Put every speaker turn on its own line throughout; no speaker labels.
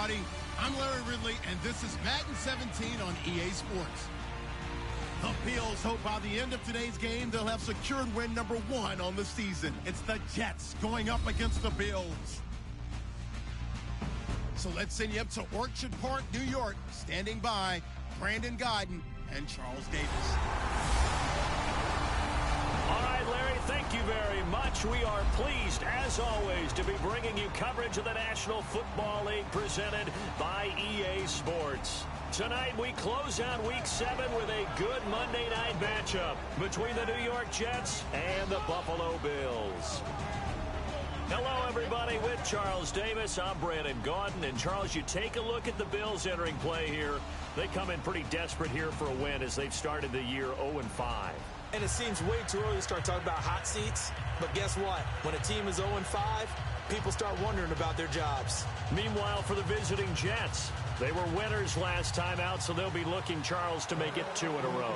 everybody. I'm Larry Ridley, and this is Madden 17 on EA Sports. The Bills hope by the end of today's game, they'll have secured win number 1 on the season. It's the Jets going up against the Bills. So let's send you up to Orchard Park, New York. Standing by, Brandon Godden and Charles Davis.
All right, Larry, thank you very much. We are pleased, as always, to be bringing you coverage of the National Football League presented by EA Sports. Tonight, we close out Week 7 with a good Monday night matchup between the New York Jets and the Buffalo Bills. Hello, everybody. With Charles Davis, I'm Brandon Gaudin. And, Charles, you take a look at the Bills entering play here. They come in pretty desperate here for a win as they've started the year 0-5.
And it seems way too early to start talking about hot seats. But guess what? When a team is 0-5, people start wondering about their jobs.
Meanwhile, for the visiting Jets, they were winners last time out, so they'll be looking, Charles, to make it 2 in a row.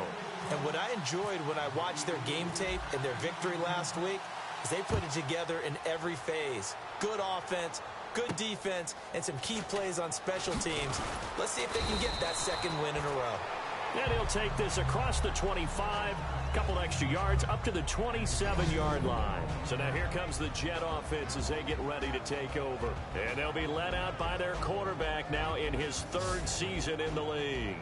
And what I enjoyed when I watched their game tape and their victory last week is they put it together in every phase. Good offense, good defense, and some key plays on special teams. Let's see if they can get that second win in a row.
And he'll take this across the 25, couple extra yards, up to the 27-yard line. So now here comes the Jet offense as they get ready to take over. And they'll be led out by their quarterback now in his 3rd season in the league.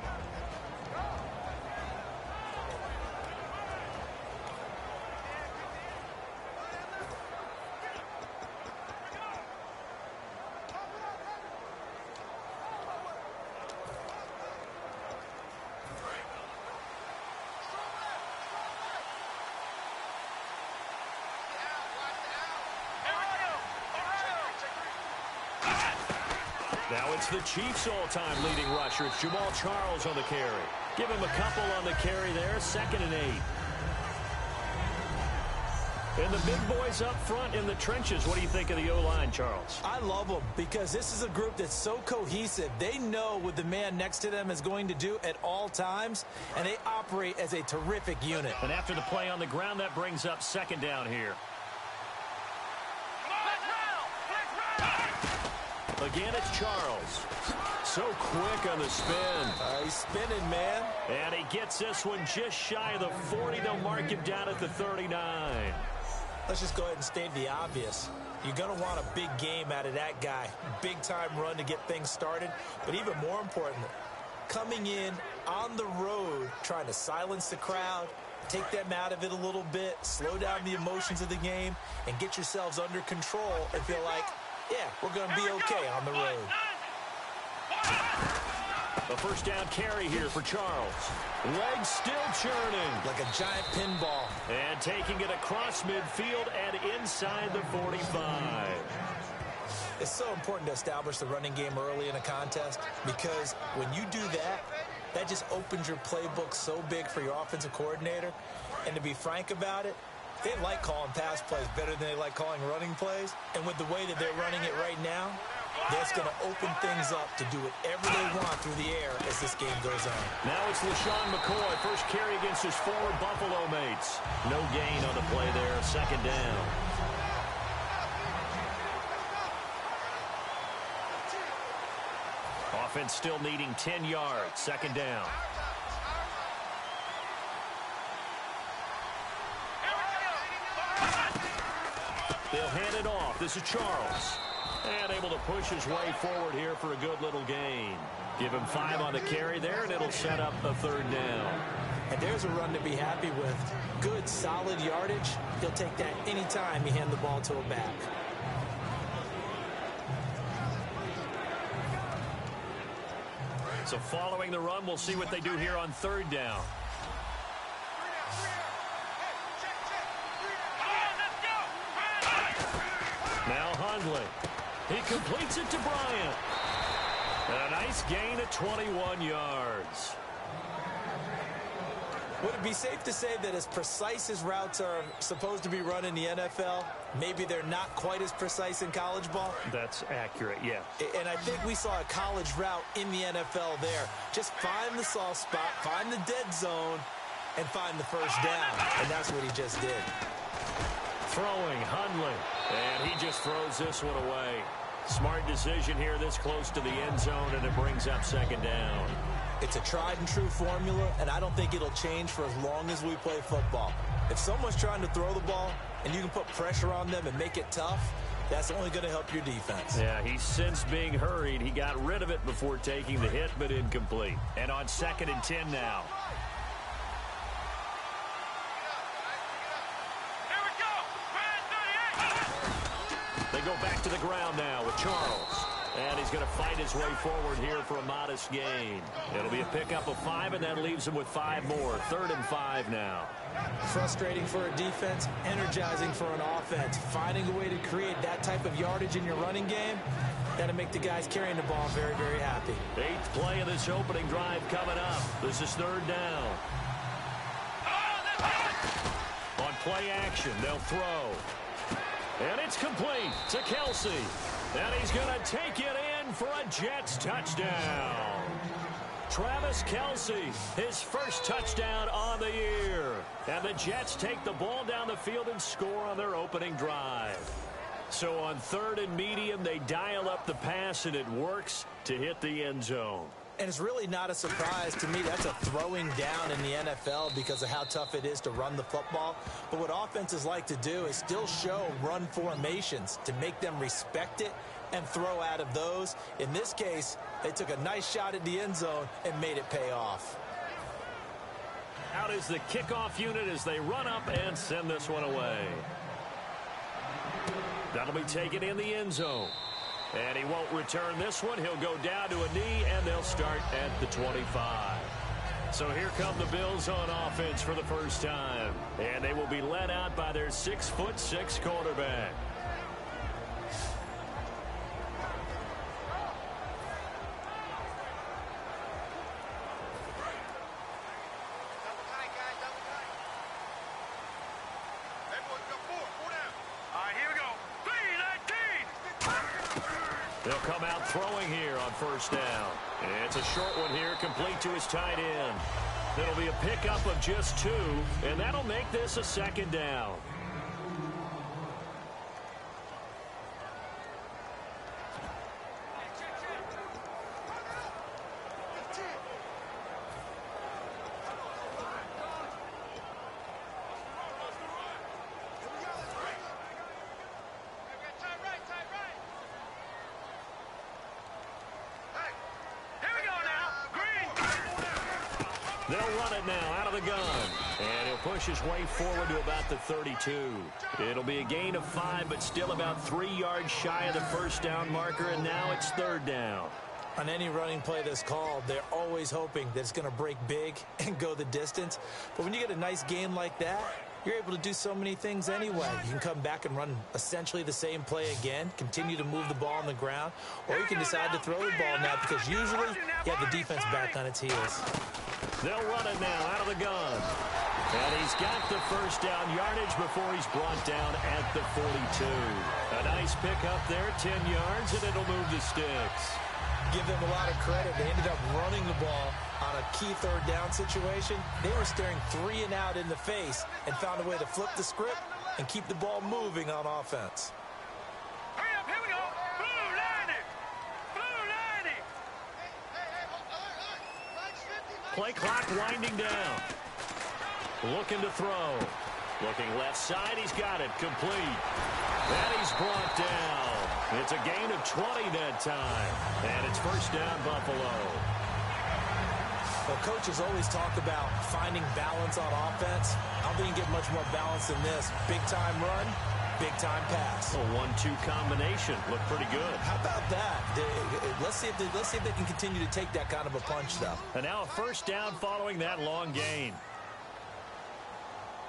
Now it's the Chiefs' all-time leading rusher. It's Jamal Charles on the carry. Give him a couple on the carry there. 2nd and 8. And the big boys up front in the trenches. What do you think of the O-line, Charles?
I love them because this is a group that's so cohesive. They know what the man next to them is going to do at all times, and they operate as a terrific unit.
And after the play on the ground, that brings up 2nd down here. Again, it's Charles. So quick on the spin.
He's spinning, man.
And he gets this one just shy of the 40. They'll mark him down at the 39.
Let's just go ahead and state the obvious. You're going to want a big game out of that guy. Big-time run to get things started. But even more importantly, coming in on the road, trying to silence the crowd, take them out of it a little bit, slow down the emotions of the game, and get yourselves under control and feel like, yeah, we're going to be okay on the road.
A 1st down carry here for Charles. Legs still churning.
Like a giant pinball.
And taking it across midfield and inside the 45.
It's so important to establish the running game early in a contest because when you do that, that just opens your playbook so big for your offensive coordinator. And to be frank about it, they like calling pass plays better than they like calling running plays. And with the way that they're running it right now, that's going to open things up to do whatever they want through the air as this game goes on.
Now it's LaShawn McCoy. First carry against his former Buffalo mates. No gain on the play there. 2nd down. Offense still needing 10 yards. 2nd down. They'll hand it off. This is Charles. And able to push his way forward here for a good little gain. Give him 5 on the carry there, and it'll set up a 3rd down.
And there's a run to be happy with. Good, solid yardage. He'll take that anytime you hand the ball to a back.
So following the run, we'll see what they do here on 3rd down. Now Hundley. He completes it to Bryant. And a nice gain of 21 yards.
Would it be safe to say that as precise as routes are supposed to be run in the NFL, maybe they're not quite as precise in college ball?
That's accurate, yeah.
And I think we saw a college route in the NFL there. Just find the soft spot, find the dead zone, and find the 1st down. And that's what he just did.
Throwing Hundley. And he just throws this one away. Smart decision here this close to the end zone, and it brings up second down.
It's a tried-and-true formula, and I don't think it'll change for as long as we play football. If someone's trying to throw the ball and you can put pressure on them and make it tough, that's only going to help your defense.
Yeah, he's since being hurried. He got rid of it before taking the hit, but incomplete. And on 2nd and 10 now. They go back to the ground now with Charles. And he's going to fight his way forward here for a modest gain. It'll be a pickup of 5, and that leaves him with 5 more. 3rd and 5 now.
Frustrating for a defense, energizing for an offense. Finding a way to create that type of yardage in your running game, that'll make the guys carrying the ball very, very happy.
8th play of this opening drive coming up. This is 3rd down. On play action, they'll throw. And it's complete to Kelsey. And he's going to take it in for a Jets touchdown. Travis Kelsey, his first touchdown on the year. And the Jets take the ball down the field and score on their opening drive. So on 3rd and medium, they dial up the pass, and it works to hit the end zone.
And it's really not a surprise to me. That's a throwing down in the NFL because of how tough it is to run the football. But what offenses like to do is still show run formations to make them respect it and throw out of those. In this case, they took a nice shot at the end zone and made it pay off.
Out is the kickoff unit as they run up and send this one away. That'll be taken in the end zone. And he won't return this one. He'll go down to a knee, and they'll start at the 25. So here come the Bills on offense for the first time. And they will be led out by their 6'6" quarterback. They'll come out throwing here on 1st down. It's a short one here, complete to his tight end. It'll be a pickup of just 2, and that'll make this a 2nd down. They'll run it now out of the gun. And he'll push his way forward to about the 32. It'll be a gain of 5, but still about 3 yards shy of the 1st down marker, and now it's 3rd down.
On any running play that's called, they're always hoping that it's going to break big and go the distance. But when you get a nice gain like that, you're able to do so many things anyway. You can come back and run essentially the same play again, continue to move the ball on the ground, or you can decide to throw the ball now because usually you have the defense back on its heels.
They'll run it now out of the gun. And he's got the 1st down yardage before he's brought down at the 42. A nice pickup there, 10 yards, and it'll move the sticks.
Give them a lot of credit. They ended up running the ball on a key 3rd down situation. They were staring 3 and out in the face and found a way to flip the script and keep the ball moving on offense.
Hurry up, here we go. Blue line it. Blue line it.
Play clock winding down. Looking to throw. Looking left side. He's got it. Complete. And he's brought down. It's a gain of 20 that time. And it's 1st down, Buffalo.
Well, coaches always talk about finding balance on offense. I don't think you get much more balance than this. Big-time run, big-time pass.
A 1-2 combination. Looked pretty good.
How about that? Let's see if they can continue to take that kind of a punch, though.
And now a 1st down following that long gain.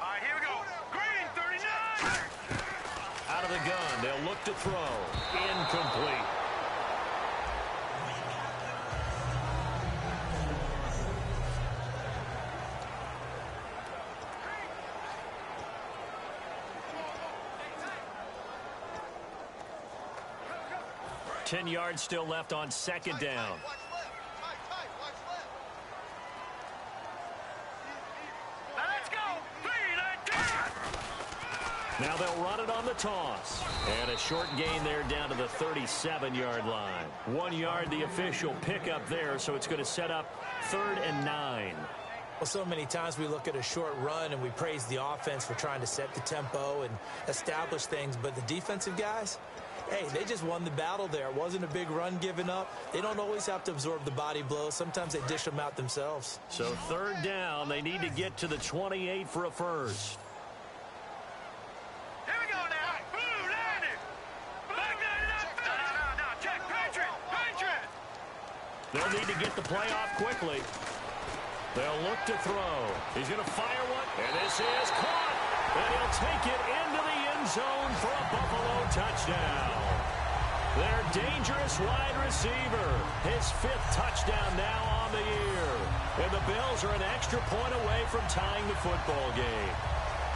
All right, here we go. Green, 39.
Out of the gun. They'll look to throw. Incomplete. Ten yards still left on 2nd down. Now they'll run it on the toss. And a short gain there down to the 37-yard line. 1 yard, the official pickup there, so it's going to set up 3rd and 9.
Well, so many times we look at a short run and we praise the offense for trying to set the tempo and establish things, but the defensive guys, hey, they just won the battle there. It wasn't a big run given up. They don't always have to absorb the body blows. Sometimes they dish them out themselves.
So 3rd down, they need to get to the 28 for a first.
Here we go now. Blue line it. Back that up. No. Check. Patriot.
They'll need to get the play off quickly. They'll look to throw. He's going to fire one, and this is caught. And he'll take it into the end zone for a Buffalo touchdown. Their dangerous wide receiver. His 5th touchdown now on the year. And the Bills are an extra point away from tying the football game.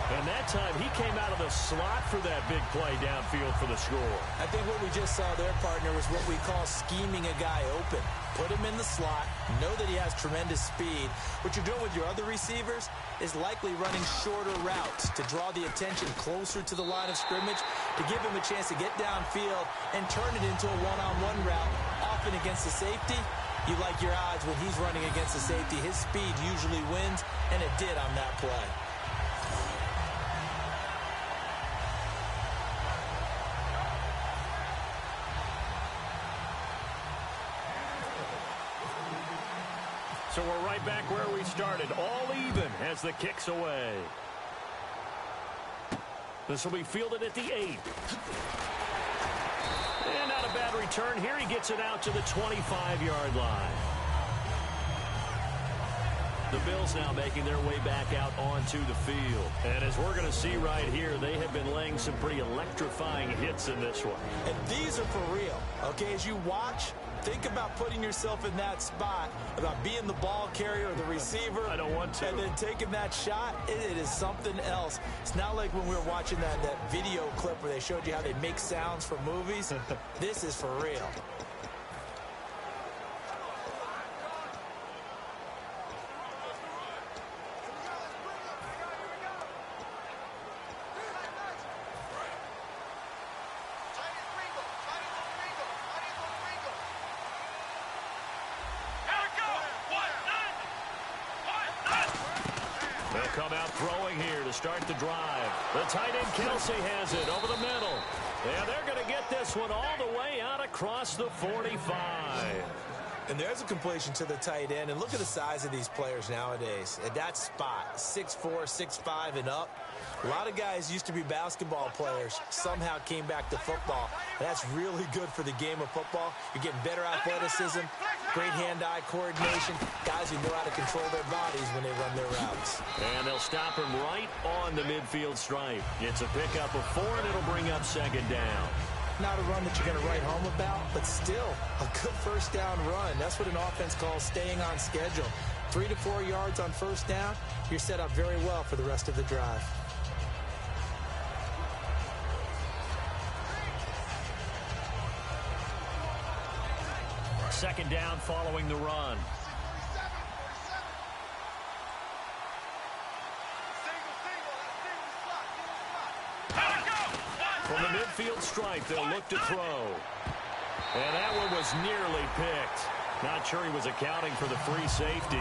And that time, he came out of the slot for that big play downfield for the score.
I think what we just saw there, partner, was what we call scheming a guy open. Put him in the slot, know that he has tremendous speed. What you're doing with your other receivers is likely running shorter routes to draw the attention closer to the line of scrimmage, to give him a chance to get downfield and turn it into a one-on-one route, often against the safety. You like your odds when he's running against the safety. His speed usually wins, and it did on that play.
So we're right back where we started, all even as the kick's away. This will be fielded at the 8. And not a bad return here. He gets it out to the 25-yard line. The Bills now making their way back out onto the field. And as we're going to see right here, they have been laying some pretty electrifying hits in this one.
And these are for real, okay? As you watch, think about putting yourself in that spot, about being the ball carrier or the receiver.
I don't want to.
And then taking that shot, it is something else. It's not like when we were watching that video clip where they showed you how they make sounds for movies. This is for real.
Come out throwing here to start the drive. The tight end Kelsey has it over the middle. And they're going to get this one all the way out across the 45.
And there's a completion to the tight end. And look at the size of these players nowadays. At that spot, 6'4", 6'5", and up. A lot of guys used to be basketball players, somehow came back to football. And that's really good for the game of football. You're getting better athleticism, great hand-eye coordination, guys who know how to control their bodies when they run their routes.
And they'll stop him right on the midfield stripe. It's a pickup of 4, and it'll bring up 2nd down.
Not a run that you're going to write home about, but still a good first down run. That's what an offense calls staying on schedule. 3 to 4 yards on first down, you're set up very well for the rest of the drive.
Second down following the run. From the midfield stripe, they'll look to throw. And that one was nearly picked. Not sure he was accounting for the free safety.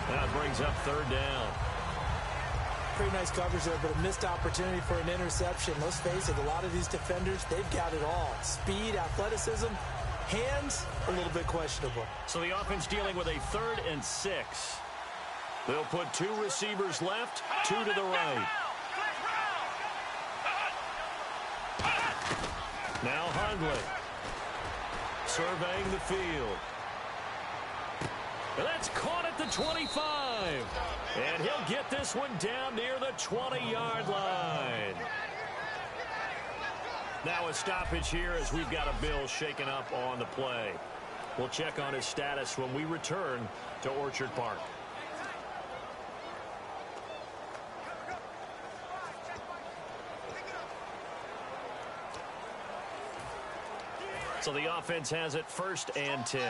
That brings up 3rd down.
Pretty nice coverage there, but a missed opportunity for an interception. Let's face it, a lot of these defenders, they've got it all. Speed, athleticism, hands, a little bit questionable.
So the offense dealing with a 3rd and 6. They'll put 2 receivers left, 2 to the right. Now Hundley surveying the field. And that's caught at the 25. And he'll get this one down near the 20-yard line. Now a stoppage here as we've got a Bill shaken up on the play. We'll check on his status when we return to Orchard Park. So the offense has it 1st and 10.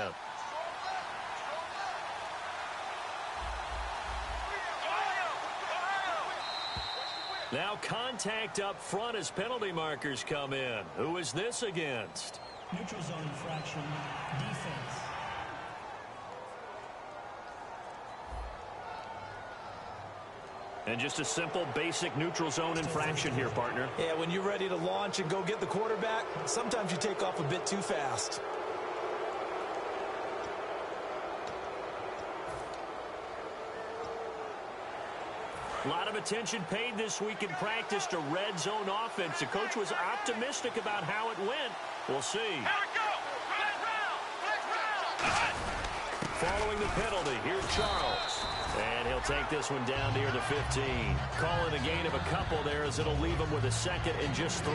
Now Con contact up front as penalty markers come in. Who is this against?
Neutral zone infraction, defense.
And just a simple, basic neutral zone infraction here, partner.
Yeah, when you're ready to launch and go get the quarterback, sometimes you take off a bit too fast.
A lot of attention paid this week in practice to red zone offense. The coach was optimistic about how it went. We'll see.
Here we go.
Following the penalty, here's Charles. And he'll take this one down near the 15. Call it a gain of a couple there as it'll leave him with a second and just 3.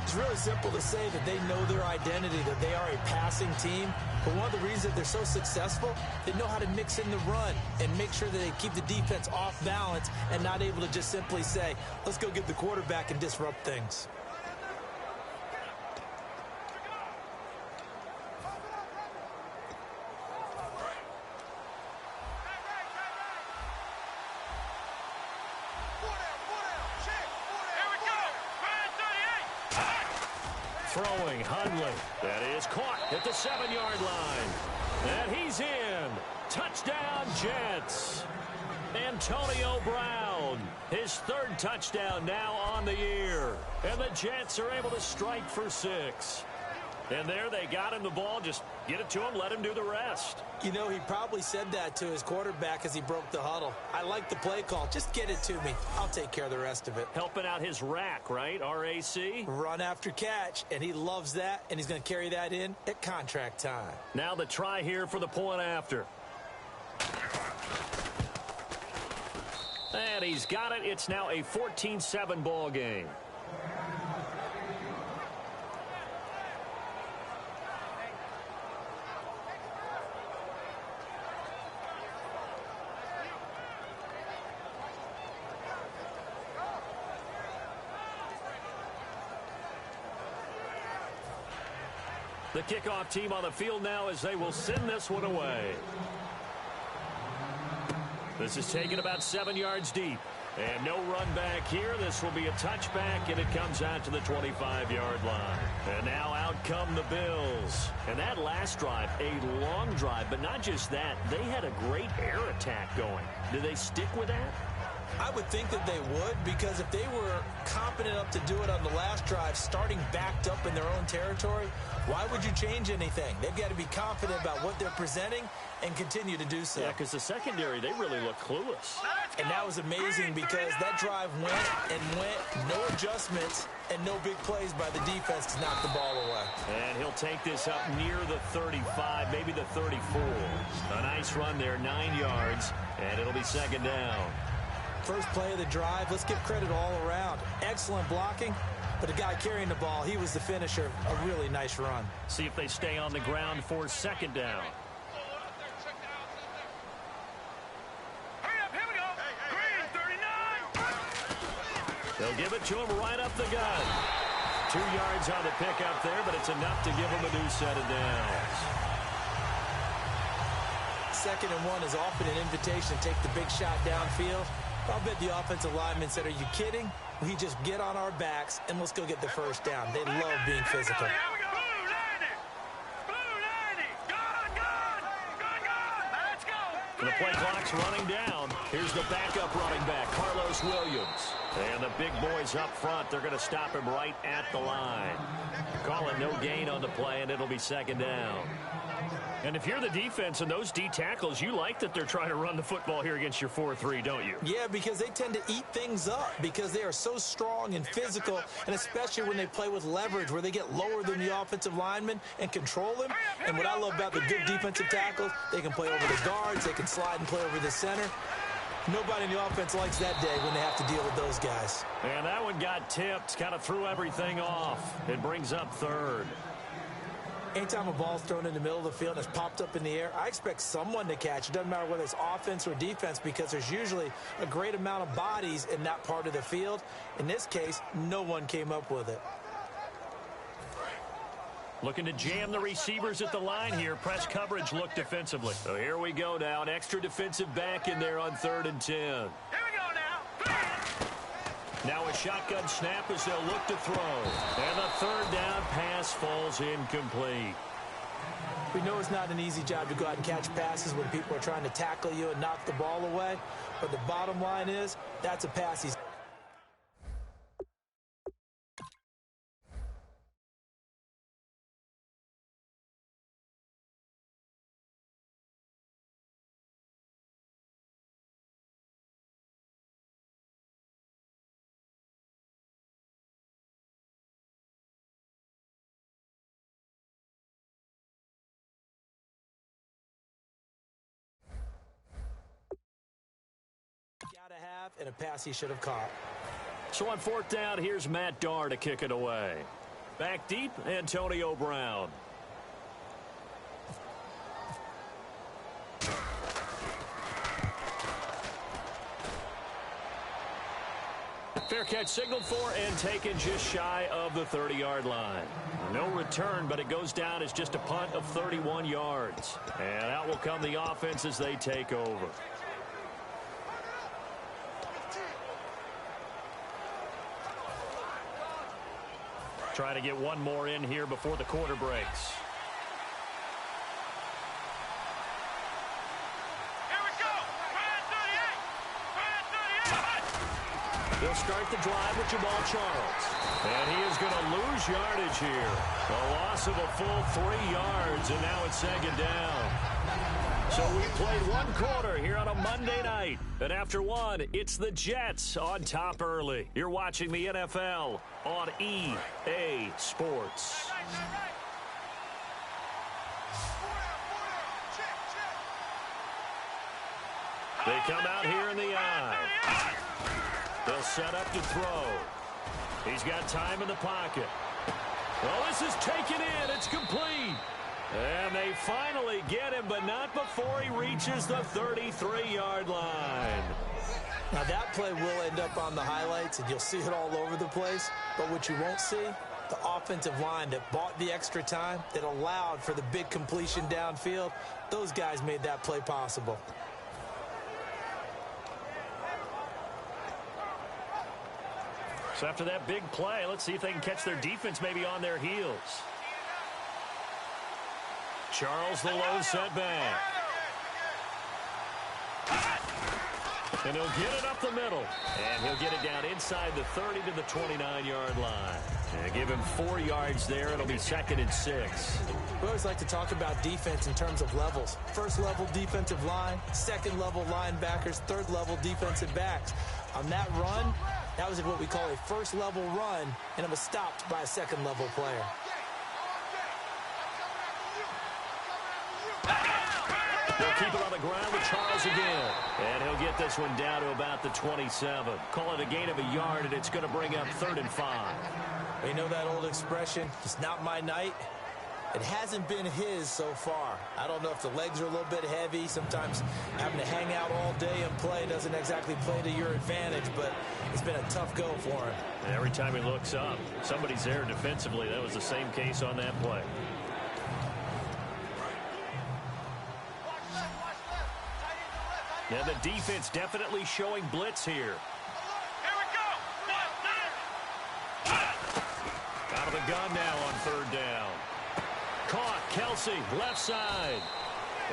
It's really simple to say that they know their identity, that they are a passing team. But one of the reasons that they're so successful, they know how to mix in the run and make sure that they keep the defense off balance and not able to just simply say, let's go get the quarterback and disrupt things.
Throwing, Hundley. That is caught at the 7-yard line. And he's in. Touchdown, Jets. Antonio Brown, his 3rd touchdown now on the year. And the Jets are able to strike for 6. And there they got him the ball. Just get it to him, let him do the rest.
You know, he probably said that to his quarterback as he broke the huddle. I like the play call. Just get it to me. I'll take care of the rest of it.
Helping out his rack, right? RAC?
Run after catch, and he loves that, and he's going to carry that in at contract time.
Now the try here for the point after. And he's got it. It's now a 14-7 ball game. The kickoff team on the field now as they will send this one away. This is taken about 7 yards deep. And no run back here. This will be a touchback, and it comes out to the 25-yard line. And now out come the Bills. And that last drive, a long drive, but not just that. They had a great air attack going. Do they stick with that?
I would think that they would, because if they were competent enough to do it on the last drive, starting backed up in their own territory, why would you change anything? They've got to be confident about what they're presenting and continue to do so.
Yeah, because the secondary, they really look clueless.
And that was amazing because that drive went, no adjustments, and no big plays by the defense to knock the ball away.
And he'll take this up near the 35, maybe the 34. A nice run there, 9 yards, and it'll be second down.
First play of the drive, let's give credit all around. Excellent blocking, but the guy carrying the ball, he was the finisher. A really nice run.
See if they stay on the ground for second down.
Hurry up, here we go. Green, 39.
They'll give it to him right up the gut. 2 yards on the pickup there, but it's enough to give him a new set of downs.
2nd and 1 is often an invitation to take the big shot downfield. I'll bet the offensive linemen said, are you kidding? We just get on our backs and let's go get the first down. They love being physical.
Here we go. Blue 90. Gone. Let's go.
The play clock's running down. Here's the backup running back, Carlos Williams. And the big boys up front, they're going to stop him right at the line. Call it no gain on the play, and it'll be second down. And if you're the defense and those D tackles, you like that they're trying to run the football here against your 4-3, don't you?
Yeah, because they tend to eat things up because they are so strong and physical, and especially when they play with leverage where they get lower than the offensive linemen and control them. And what I love about the good defensive tackles, they can play over the guards, they can slide and play over the center. Nobody in the offense likes that day when they have to deal with those guys.
And that one got tipped, kind of threw everything off. It brings up third.
Anytime a ball's thrown in the middle of the field and it's popped up in the air, I expect someone to catch. It doesn't matter whether it's offense or defense because there's usually a great amount of bodies in that part of the field. In this case, no one came up with it.
Looking to jam the receivers at the line here. Press coverage look defensively. So here we go now. An extra defensive back in there on 3rd and 10.
Here we go now.
Now a shotgun snap as they'll look to throw. And the third down pass falls incomplete.
We know it's not an easy job to go out and catch passes when people are trying to tackle you and knock the ball away. But the bottom line is, that's a pass he's... gotta have, and a pass he should have caught.
So on fourth down, here's Matt Darr to kick it away. Back deep, Antonio Brown. Fair catch signaled for and taken just shy of the 30-yard line. No return, but it goes down as just a punt of 31 yards. And out will come the offense as they take over. Trying to get one more in here before the quarter breaks.
Here we go. Brand 38.
They'll start the drive with Jamal Charles. And he is going to lose yardage here. A loss of a full 3 yards, and now it's second down. So we played one quarter here on a Monday night. And after one, it's the Jets on top early. You're watching the NFL on EA Sports. They come out here in the eye. They'll set up to throw. He's got time in the pocket. Well, this is taken in. It's complete. And they finally get him, but not before he reaches the 33-yard line.
Now that play will end up on the highlights, and you'll see it all over the place. But what you won't see, the offensive line that bought the extra time, that allowed for the big completion downfield, those guys made that play possible.
So after that big play, let's see if they can catch their defense maybe on their heels. Charles, the low setback. And he'll get it up the middle. And he'll get it down inside the 30 to the 29-yard line. And give him 4 yards there. It'll be 2nd and 6.
We always like to talk about defense in terms of levels. First level defensive line, second level linebackers, third level defensive backs. On that run, that was what we call a first level run, and it was stopped by a second level player.
They'll keep it on the ground with Charles again. And he'll get this one down to about the 27. Call it a gain of a yard, and it's going to bring up 3rd and 5.
You know that old expression, it's not my night? It hasn't been his so far. I don't know if the legs are a little bit heavy. Sometimes having to hang out all day and play doesn't exactly play to your advantage, but it's been a tough go for him.
And every time he looks up, somebody's there defensively. That was the same case on that play. Yeah, the defense definitely showing blitz here.
Here we go.
Out of the gun now on 3rd down. Caught, Kelsey, left side.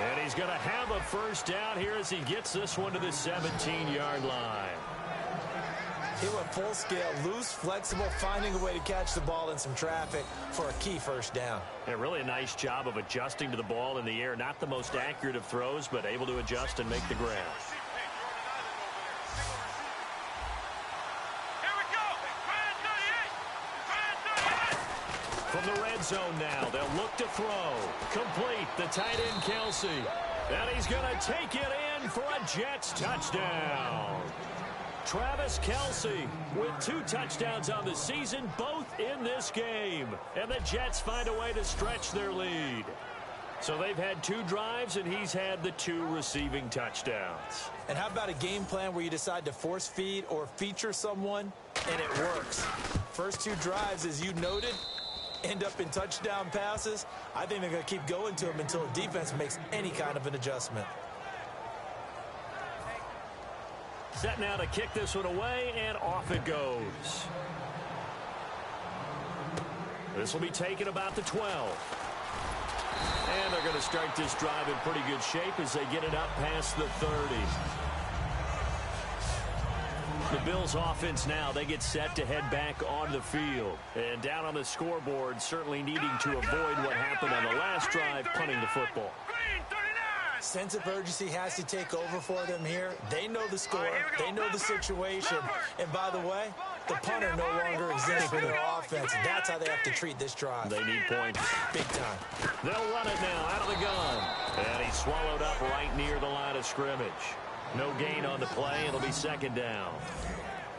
And he's going to have a first down here as he gets this one to the 17-yard line.
He went full scale, loose, flexible, finding a way to catch the ball in some traffic for a key first down.
Yeah, really a nice job of adjusting to the ball in the air. Not the most accurate of throws, but able to adjust and make the grab.
Here we go. Brand 38.
From the red zone now, they'll look to throw. Complete, the tight end Kelsey. And he's going to take it in for a Jets touchdown. Travis Kelsey with 2 touchdowns on the season, both in this game. And the Jets find a way to stretch their lead. So they've had 2 drives, and he's had the 2 receiving touchdowns.
And how about a game plan where you decide to force feed or feature someone, and it works? First 2 drives, as you noted, end up in touchdown passes. I think they're going to keep going to them until the defense makes any kind of an adjustment.
Set now to kick this one away, and off it goes. This will be taken about the 12. And they're going to start this drive in pretty good shape as they get it up past the 30. The Bills offense now, they get set to head back on the field. And down on the scoreboard, certainly needing to avoid what happened on the last drive, punting the football.
Sense of urgency has to take over for them here. They know the score. They know the situation. And by the way, the punter no longer exists for their offense. That's how they have to treat this drive.
They need points.
Big time.
They'll run it now out of the gun. And he's swallowed up right near the line of scrimmage. No gain on the play. It'll be second down.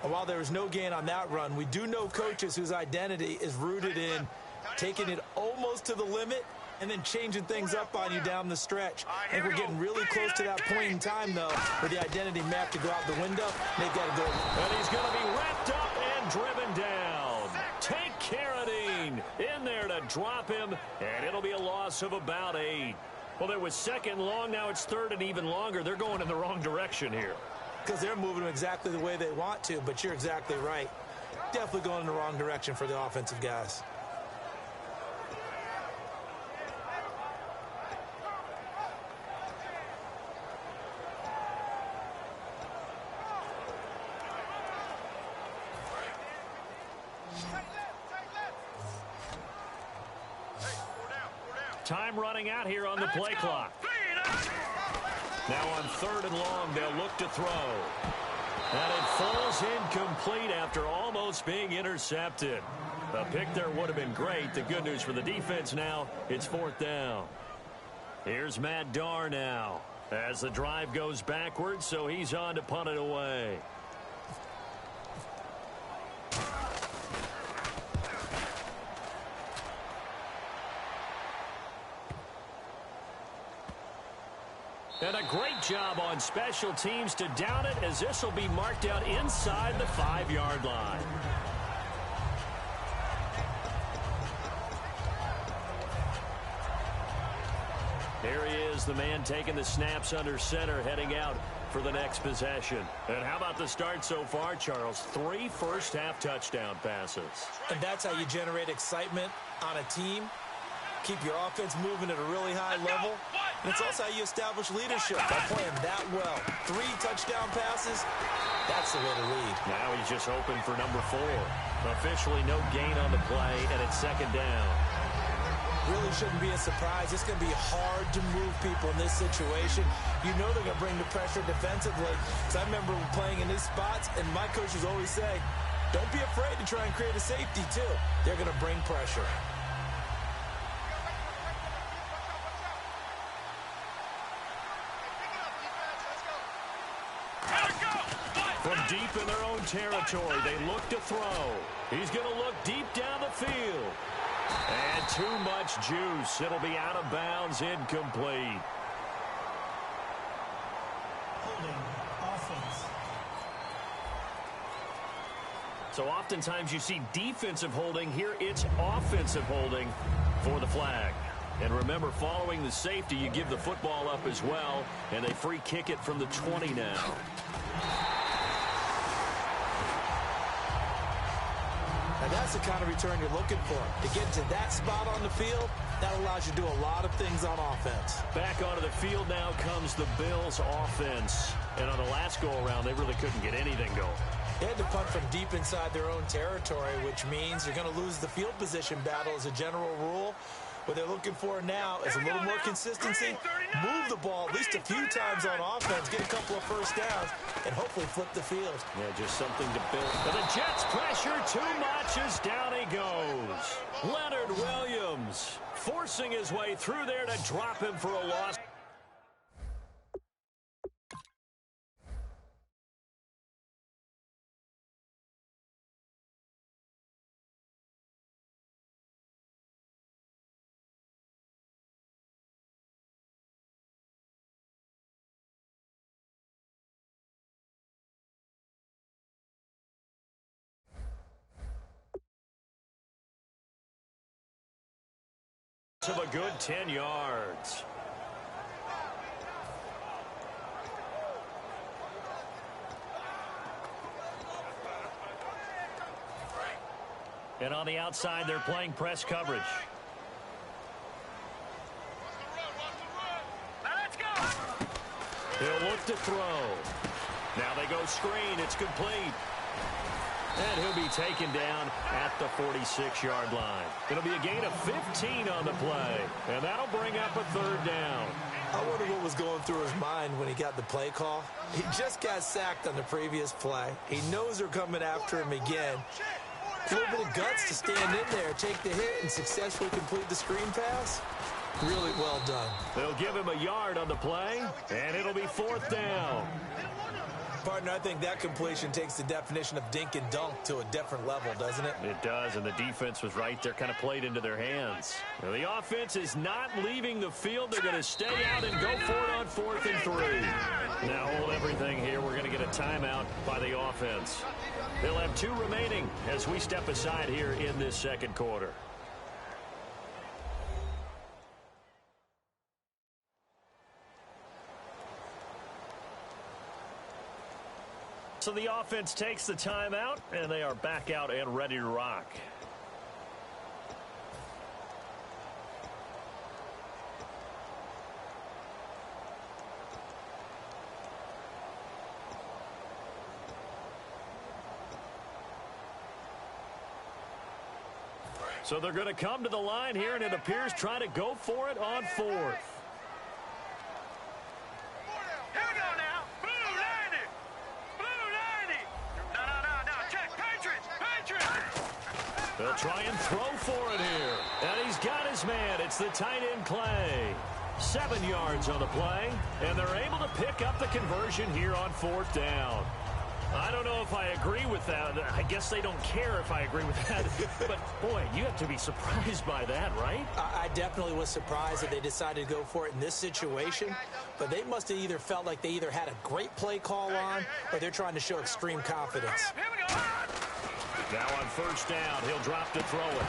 And while there was no gain on that run, we do know coaches whose identity is rooted in taking it almost to the limit and then changing things up on you down the stretch. I think we're getting really close to that point in time, though, where the identity may have to go out the window. They've got to go.
And he's going to be wrapped up and driven down. Take Carradine in there to drop him, and it'll be a loss of about 8. Well, there was second long. Now it's third and even longer. They're going in the wrong direction here.
Because they're moving them exactly the way they want to, but you're exactly right. Definitely going in the wrong direction for the offensive guys.
Time running out here on the play clock. Now on third and long, they'll look to throw. And it falls incomplete after almost being intercepted. A pick there would have been great. The good news for the defense now, it's fourth down. Here's Matt Darr now as the drive goes backwards, so he's on to punt it away. And a great job on special teams to down it, as this will be marked out inside the 5-yard line. Here he is, the man taking the snaps under center, heading out for the next possession. And how about the start so far, Charles? 3 first-half touchdown passes.
And that's how you generate excitement on a team. Keep your offense moving at a really high level. And it's also how you establish leadership by playing that well. 3 touchdown passes, that's the way to lead.
Now he's just hoping for number 4. Officially no gain on the play, and it's second down.
Really shouldn't be a surprise. It's going to be hard to move people in this situation. You know they're going to bring the pressure defensively. Because I remember playing in these spots, and my coaches always say, don't be afraid to try and create a safety, too. They're going to bring pressure.
From deep in their own territory, they look to throw. He's going to look deep down the field. And too much juice. It'll be out of bounds, incomplete.
Holding, offense.
So oftentimes you see defensive holding. Here it's offensive holding for the flag. And remember, following the safety, you give the football up as well. And they free kick it from the 20 now.
And that's the kind of return you're looking for. To get to that spot on the field, that allows you to do a lot of things on offense.
Back onto the field now comes the Bills offense. And on the last go-around, they really couldn't get anything going.
They had to punt from deep inside their own territory, which means you're going to lose the field position battle as a general rule. What they're looking for now is a little more consistency, move the ball at least a few times on offense, get a couple of first downs, and hopefully flip the field.
Yeah, just something to build. And the Jets pressure too much as down he goes. Leonard Williams forcing his way through there to drop him for a loss. Of a good 10 yards. And on the outside, they're playing press coverage.
Now let's go.
He'll look to throw. Now they go screen. It's complete. And he'll be taken down at the 46-yard line. It'll be a gain of 15 on the play. And that'll bring up a third down.
I wonder what was going through his mind when he got the play call. He just got sacked on the previous play. He knows they're coming after him again. A little bit of guts to stand in there, take the hit, and successfully complete the screen pass. Really well done.
They'll give him a yard on the play, and it'll be 4th down.
Partner, I think that completion takes the definition of dink and dunk to a different level, doesn't it?
It does, and the defense was right there, kind of played into their hands. Now, the offense is not leaving the field. They're going to stay out and go for it on 4th and 3. Now hold everything here. We're going to get a timeout by the offense. They'll have 2 remaining as we step aside here in this second quarter. So the offense takes the timeout, and they are back out and ready to rock. So they're going to come to the line here, and it appears trying to go for it on 4th. They'll try and throw for it here. And he's got his man. It's the tight end, Clay. 7 yards on the play. And they're able to pick up the conversion here on 4th down. I don't know if I agree with that. I guess they don't care if I agree with that. But, boy, you have to be surprised by that, right?
I definitely was surprised that they decided to go for it in this situation. But they must have either felt like they either had a great play call on or they're trying to show extreme confidence.
Now on 1st down, he'll drop to throw it.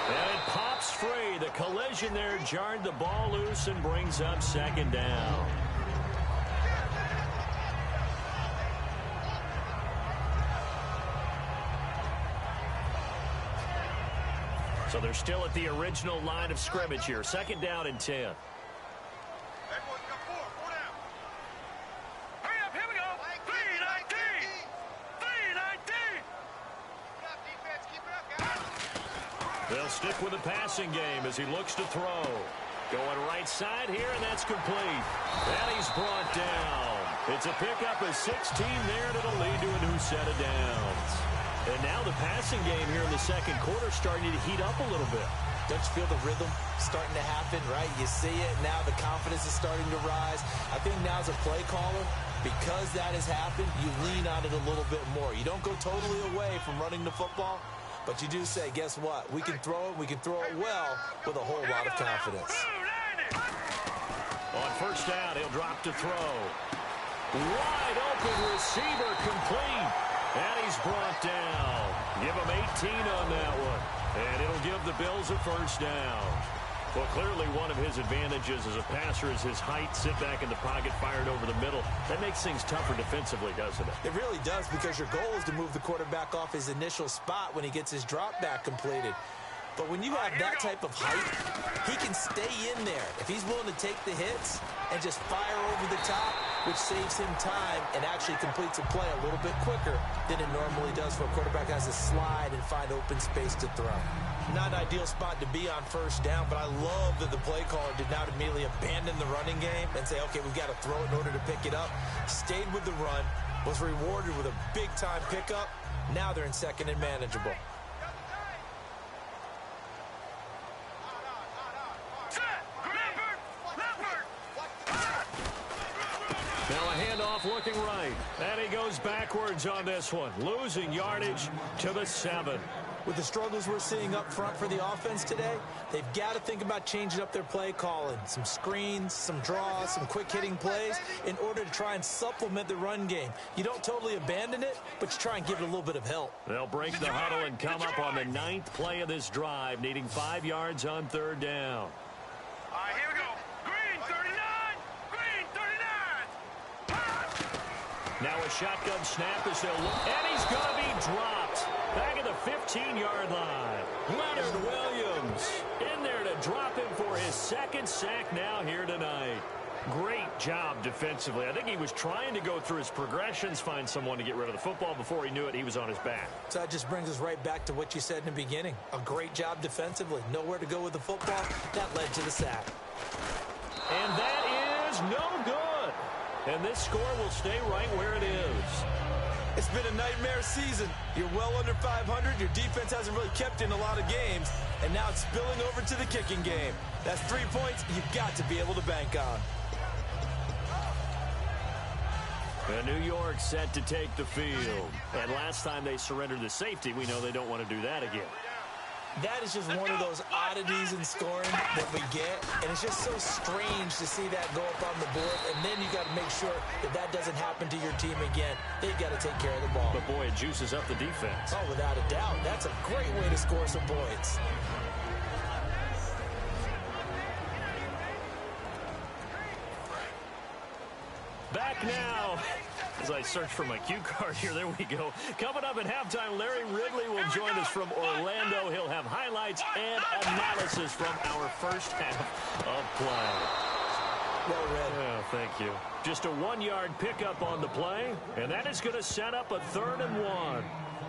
And it pops free. The collision there jarred the ball loose and brings up 2nd down. So they're still at the original line of scrimmage here. 2nd down and 10. They'll stick with the passing game as he looks to throw. Going right side here, and that's complete. And he's brought down. It's a pickup of 16 there, and it'll lead to a new set of downs. And now the passing game here in the second quarter starting to heat up a little bit.
Don't you feel the rhythm starting to happen, right? You see it. Now the confidence is starting to rise. I think now as a play caller, because that has happened, you lean on it a little bit more. You don't go totally away from running the football. But you do say, guess what? We can throw it well with a whole lot of confidence.
On 1st down, he'll drop to throw. Wide open receiver complete. And he's brought down. Give him 18 on that one. And it'll give the Bills a 1st down. Well, clearly one of his advantages as a passer is his height. Sit back in the pocket, fired over the middle. That makes things tougher defensively, doesn't it?
It really does, because your goal is to move the quarterback off his initial spot when he gets his drop back completed. But when you have that type of height, he can stay in there if he's willing to take the hits and just fire over the top, which saves him time and actually completes a play a little bit quicker than it normally does for a quarterback has to slide and find open space to throw. Not an ideal spot to be on 1st down, but I love that the play caller did not immediately abandon the running game and say, okay, we've got to throw it in order to pick it up. Stayed with the run, was rewarded with a big-time pickup. Now they're in 2nd and manageable.
Now a handoff looking right. And he goes backwards on this one. Losing yardage to the 7.
With the struggles we're seeing up front for the offense today, they've got to think about changing up their play calling. Some screens, some draws, some quick-hitting plays in order to try and supplement the run game. You don't totally abandon it, but you try and give it a little bit of help.
They'll break the huddle and come up on the 9th play of this drive, needing 5 yards on 3rd down.
All right, here we go. Green 39! Green 39!
Now a shotgun snap as they'll look, and he's going to be dropped. Back at the 15-yard line. Leonard Williams in there to drop him for his second sack now here tonight. Great job defensively. I think he was trying to go through his progressions, find someone to get rid of the football. Before he knew it, he was on his back.
So that just brings us right back to what you said in the beginning. A great job defensively. Nowhere to go with the football. That led to the sack.
And that is no good. And this score will stay right where it is.
It's been a nightmare season. You're well under 500. Your defense hasn't really kept in a lot of games. And now it's spilling over to the kicking game. That's 3 points you've got to be able to bank on.
And New York set to take the field. And last time they surrendered the safety, we know they don't want to do that again.
That is just one of those oddities in scoring that we get. And it's just so strange to see that go up on the board. And then you got to make sure that that doesn't happen to your team again. They've got to take care of the ball.
But, boy, it juices up the defense.
Oh, without a doubt. That's a great way to score some points.
Back now, as I search for my cue card here, there we go. Coming up at halftime, Larry Ridley will join us from Orlando. He'll have highlights and analysis from our first half of play.
Well read.
Oh, thank you. Just a 1-yard pickup on the play, and that is going to set up a 3rd and 1.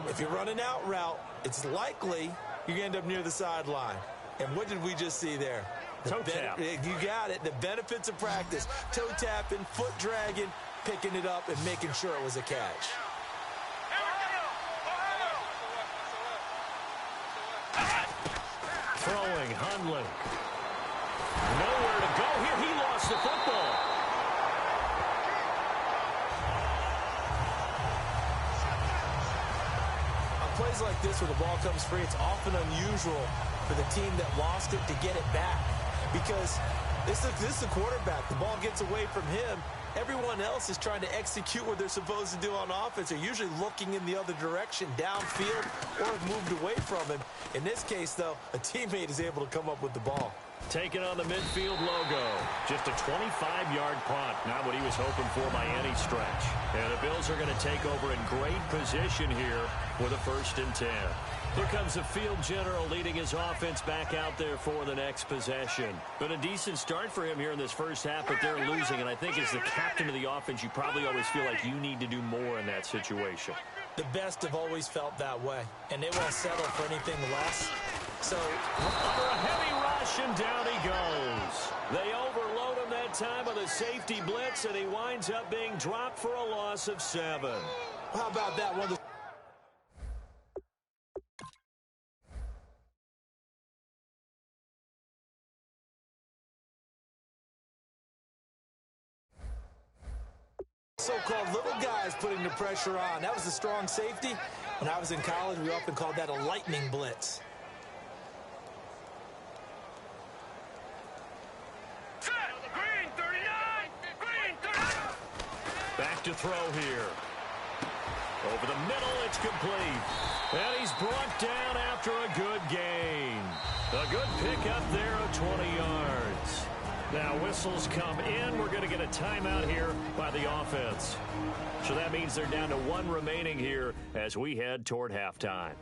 If you're running out route, it's likely you're going to end up near the sideline. And what did we just see there?
Toe tap.
You got it. The benefits of practice. Toe tapping, foot dragging, picking it up, and making sure it was a catch.
Throwing, Hundley. Nowhere to go here. He lost the football.
On plays like this where the ball comes free, it's often unusual for the team that lost it to get it back. Because this is the quarterback. The ball gets away from him. Everyone else is trying to execute what they're supposed to do on offense. They're usually looking in the other direction, downfield, or have moved away from him. In this case, though, a teammate is able to come up with the ball.
Taking on the midfield logo. Just a 25-yard punt. Not what he was hoping for by any stretch. And the Bills are going to take over in great position here with a 1st and 10. Here comes the field general leading his offense back out there for the next possession. Been a decent start for him here in this first half, but they're losing. And I think as the captain of the offense, you probably always feel like you need to do more in that situation.
The best have always felt that way, and they won't settle for anything less. So,
for a heavy rush, and down he goes. They overload him that time with a safety blitz, and he winds up being dropped for a loss of 7.
How about that one? So-called little guys putting the pressure on. That was a strong safety. When I was in college, we often called that a lightning blitz.
Green 39! Green 39!
Back to throw here. Over the middle, it's complete. And he's brought down after a good gain. A good pickup there of 20 yards. Now whistles come in. We're going to get a timeout here by the offense. So that means they're down to 1 remaining here as we head toward halftime.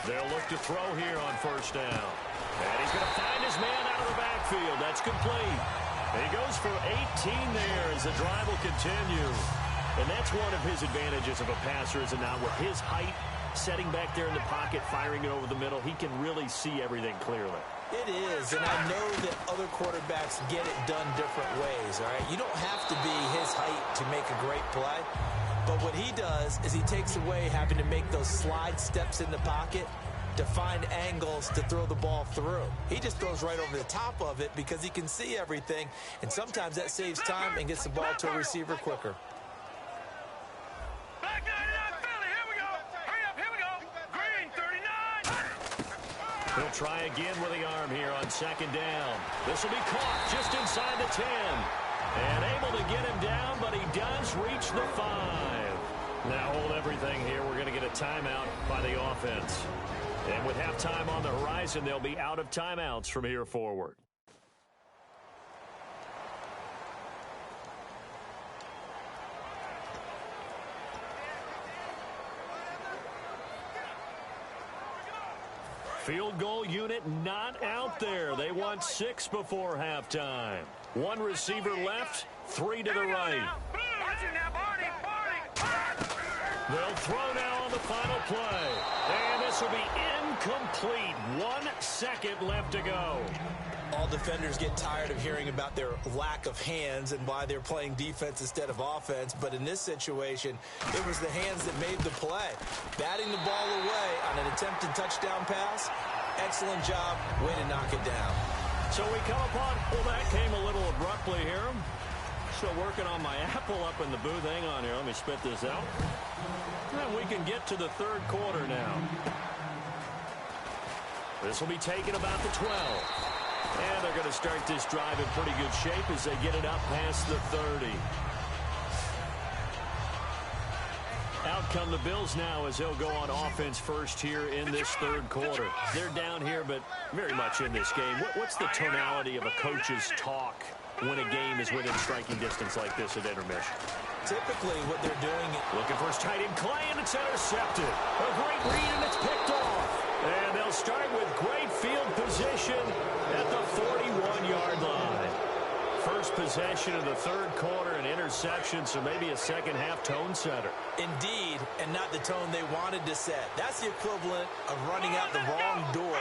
They'll look to throw here on 1st down. And he's going to find his man out of the backfield. That's complete. And he goes for 18 there as the drive will continue. And that's one of his advantages of a passer, is it not? With his height, setting back there in the pocket, firing it over the middle, he can really see everything clearly.
It is, and I know that other quarterbacks get it done different ways, all right? You don't have to be his height to make a great play. But what he does is he takes away having to make those slide steps in the pocket to find angles to throw the ball through. He just throws right over the top of it because he can see everything, and sometimes that saves time and gets the ball to a receiver quicker.
Back 99, Philly, here we go. Hurry up, here we go. Green 39.
He'll try again with the arm here on second down. This will be caught just inside the 10. And able to get him down, but he does reach the 5. Now hold everything here. We're going to get a timeout by the offense. And with halftime on the horizon, they'll be out of timeouts from here forward. Field goal unit not out there. They want 6 before halftime. One receiver left, 3 to the right. They'll throw now on the final play. And this will be incomplete. 1 second left to go.
All defenders get tired of hearing about their lack of hands and why they're playing defense instead of offense. But in this situation, it was the hands that made the play. Batting the ball away on an attempted touchdown pass. Excellent job. Way to knock it down.
So we come upon, well, that came a little abruptly here. Still working on my apple up in the booth. Hang on here. Let me spit this out. And we can get to the third quarter now. This will be taken about the 12. And they're going to start this drive in pretty good shape as they get it up past the 30. Out come the Bills now as they'll go on offense first here in this third quarter. They're down here, but very much in this game. What's the tonality of a coach's talk when a game is within striking distance like this at intermission?
Typically what they're doing...
Looking for his tight end, Clay, and it's intercepted. A great read, and it's picked off. And they'll start with great field position at the 41-yard line. First possession of the third quarter, an interception, so maybe a second-half tone setter.
Indeed, and not the tone they wanted to set. That's the equivalent of running out the wrong door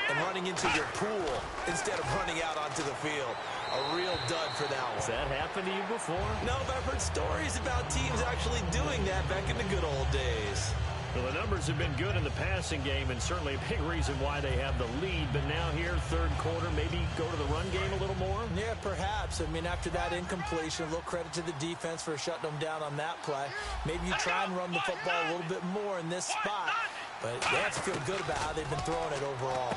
and running into your pool instead of running out onto the field. A real dud for that one.
Has that happened to you before?
No, but I've heard stories about teams actually doing that back in the good old days.
Well, the numbers have been good in the passing game, and certainly a big reason why they have the lead. But now here, third quarter, maybe go to the run game a little more?
Yeah, perhaps. I mean, after that incompletion, a little credit to the defense for shutting them down on that play. Maybe you try and run the football a little bit more in this spot. But they have to feel good about how they've been throwing it overall.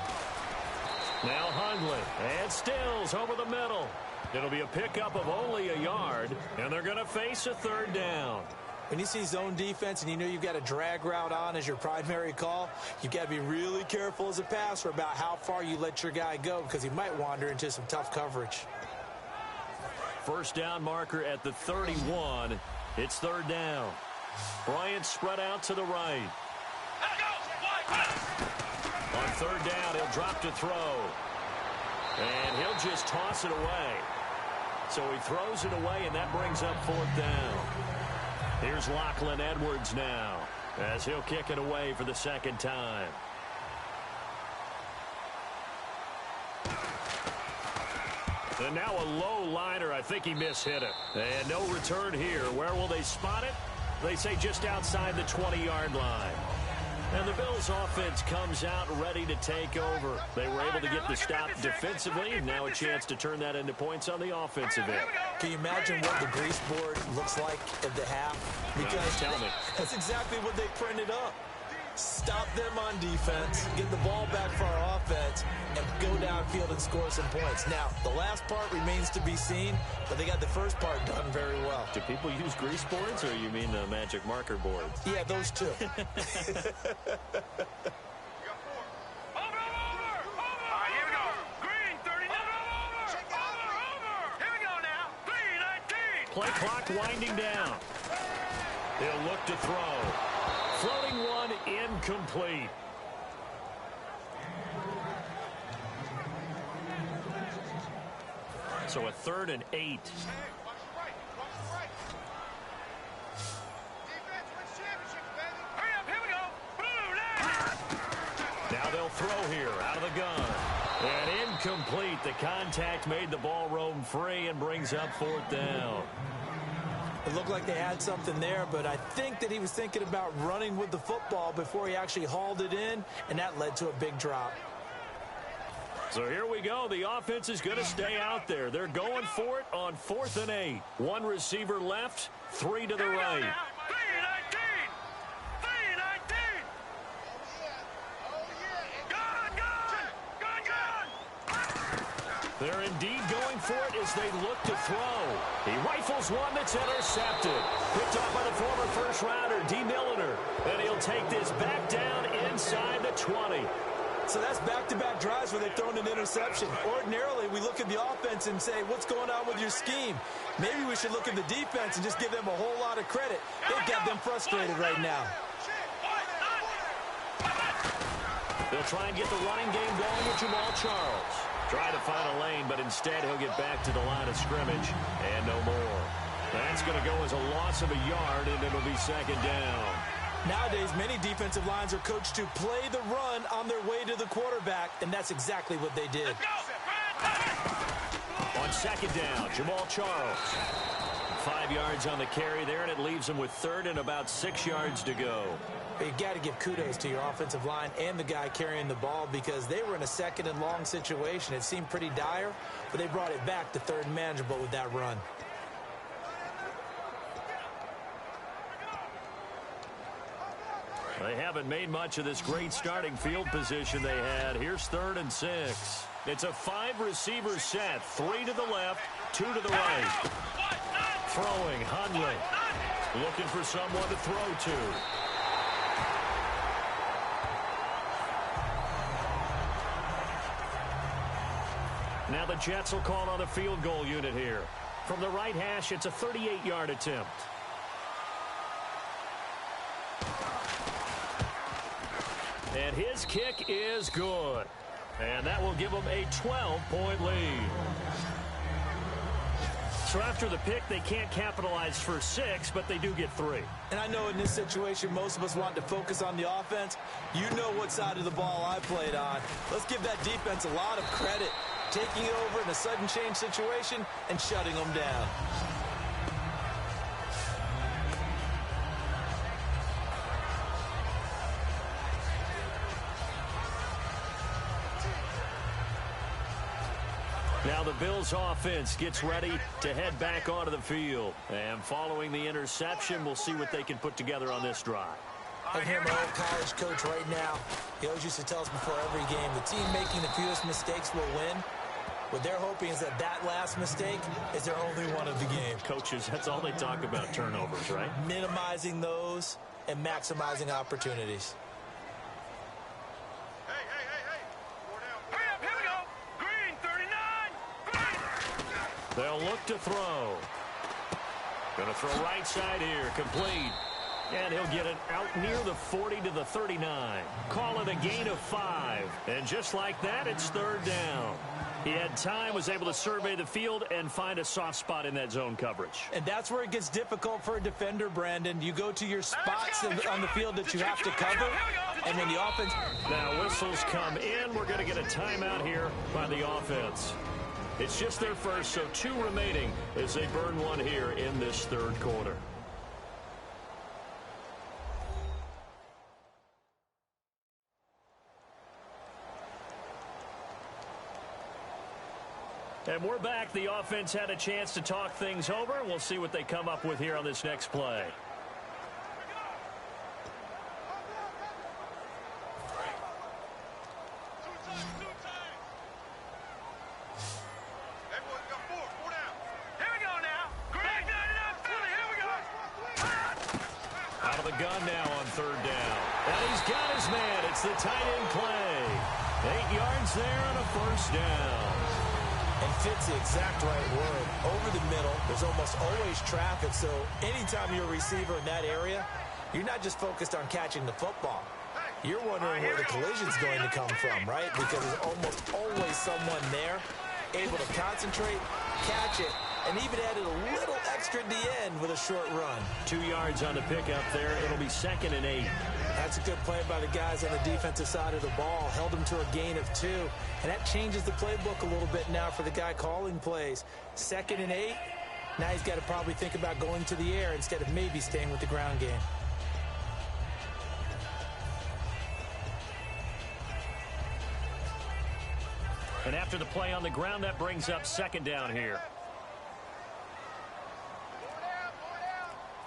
Now Hundley and Stills over the middle. It'll be a pickup of only a yard, and they're going to face a third down.
When you see zone defense and you know you've got a drag route on as your primary call, you've got to be really careful as a passer about how far you let your guy go because he might wander into some tough coverage.
First down marker at the 31. It's third down. Bryant spread out to the right. On third down, he'll drop to throw. And he'll just toss it away. So he throws it away, and that brings up fourth down. Here's Lachlan Edwards now as he'll kick it away for the second time. And now a low liner. I think he mishit it. And no return here. Where will they spot it? They say just outside the 20-yard line. And the Bills offense comes out ready to take over. They were able to get the stop defensively, and now a chance to turn that into points on the offensive end.
Can you imagine what the grease board looks like at the half? Because
tell me.
That's exactly what they printed up. Stop them on defense, get the ball back for our offense, and go downfield and score some points. Now, the last part remains to be seen, but they got the first part done very well.
Do people use grease boards, or you mean the magic marker boards?
Yeah, those two.
Play clock winding down. He'll look to throw. Floating one, incomplete. So a 3rd and 8. Now they'll throw here out of the gun. And incomplete. The contact made the ball roam free and brings up fourth down.
It looked like they had something there, but I think that he was thinking about running with the football before he actually hauled it in, and that led to a big drop.
So here we go. The offense is going to stay out there. They're going for it on 4th and 8. One receiver left, 3 to the right. They're indeed going for it as they look to throw. He rifles one that's intercepted. Picked up by the former first-rounder, D. Milliner. And he'll take this back down inside the 20.
So that's back-to-back drives where they've thrown an interception. Ordinarily, we look at the offense and say, what's going on with your scheme? Maybe we should look at the defense and just give them a whole lot of credit. They've got them frustrated right now.
They'll try and get the running game going with Jamal Charles. Try to find a lane, but instead he'll get back to the line of scrimmage and no more. That's going to go as a loss of a yard, and it'll be second down.
Nowadays, many defensive lines are coached to play the run on their way to the quarterback, and that's exactly what they did.
On second down, Jamal Charles. 5 yards on the carry there, and it leaves him with third and about 6 yards to go.
You've got to give kudos to your offensive line and the guy carrying the ball because they were in a second and long situation. It seemed pretty dire, but they brought it back to third and manageable with that run.
They haven't made much of this great starting field position they had. Here's 3rd and 6. It's a 5-receiver set. 3 to the left, 2 to the right. Throwing, Hundley. Looking for someone to throw to. Now the Jets will call on the field goal unit here. From the right hash, it's a 38-yard attempt. And his kick is good. And that will give them a 12-point lead. So after the pick, they can't capitalize for 6, but they do get 3.
And I know in this situation, most of us want to focus on the offense. You know what side of the ball I played on. Let's give that defense a lot of credit. Taking it over in a sudden change situation and shutting them down.
Now the Bills offense gets ready to head back onto the field. And following the interception, we'll see what they can put together on this drive.
I hear my old college coach right now. He always used to tell us before every game, the team making the fewest mistakes will win. What they're hoping is that that last mistake is their only one of the game.
Coaches, that's all they talk about, turnovers, right?
Minimizing those and maximizing opportunities.
Hey. Hurry up, here we go. Green, 39. Green.
They'll look to throw. Going to throw right side here, complete. And he'll get it out near the 40 to the 39. Call it a gain of 5. And just like that, it's 3rd down. He had time, was able to survey the field and find a soft spot in that zone coverage.
And that's where it gets difficult for a defender, Brandon. You go to your spots on the field that you have to cover, and when the offense...
Now whistles come in. We're going to get a timeout here by the offense. It's just their first, so 2 remaining as they burn one here in this 3rd quarter. And we're back. The offense had a chance to talk things over. We'll see what they come up with here on this next play. Out of the gun now on 3rd down. And he's got his man. It's the tight end play. 8 yards there and a 1st down.
And fits the exact right word. Over the middle, there's almost always traffic, so anytime you're a receiver in that area, you're not just focused on catching the football. You're wondering where the collision's going to come from, right? Because there's almost always someone there able to concentrate, catch it, and even added a little extra at the end with a short run.
2 yards on the pickup there. It'll be 2nd and 8.
That's a good play by the guys on the defensive side of the ball. Held them to a gain of 2. And that changes the playbook a little bit now for the guy calling plays. 2nd and 8. Now he's got to probably think about going to the air instead of maybe staying with the ground game.
And after the play on the ground, that brings up 2nd down here.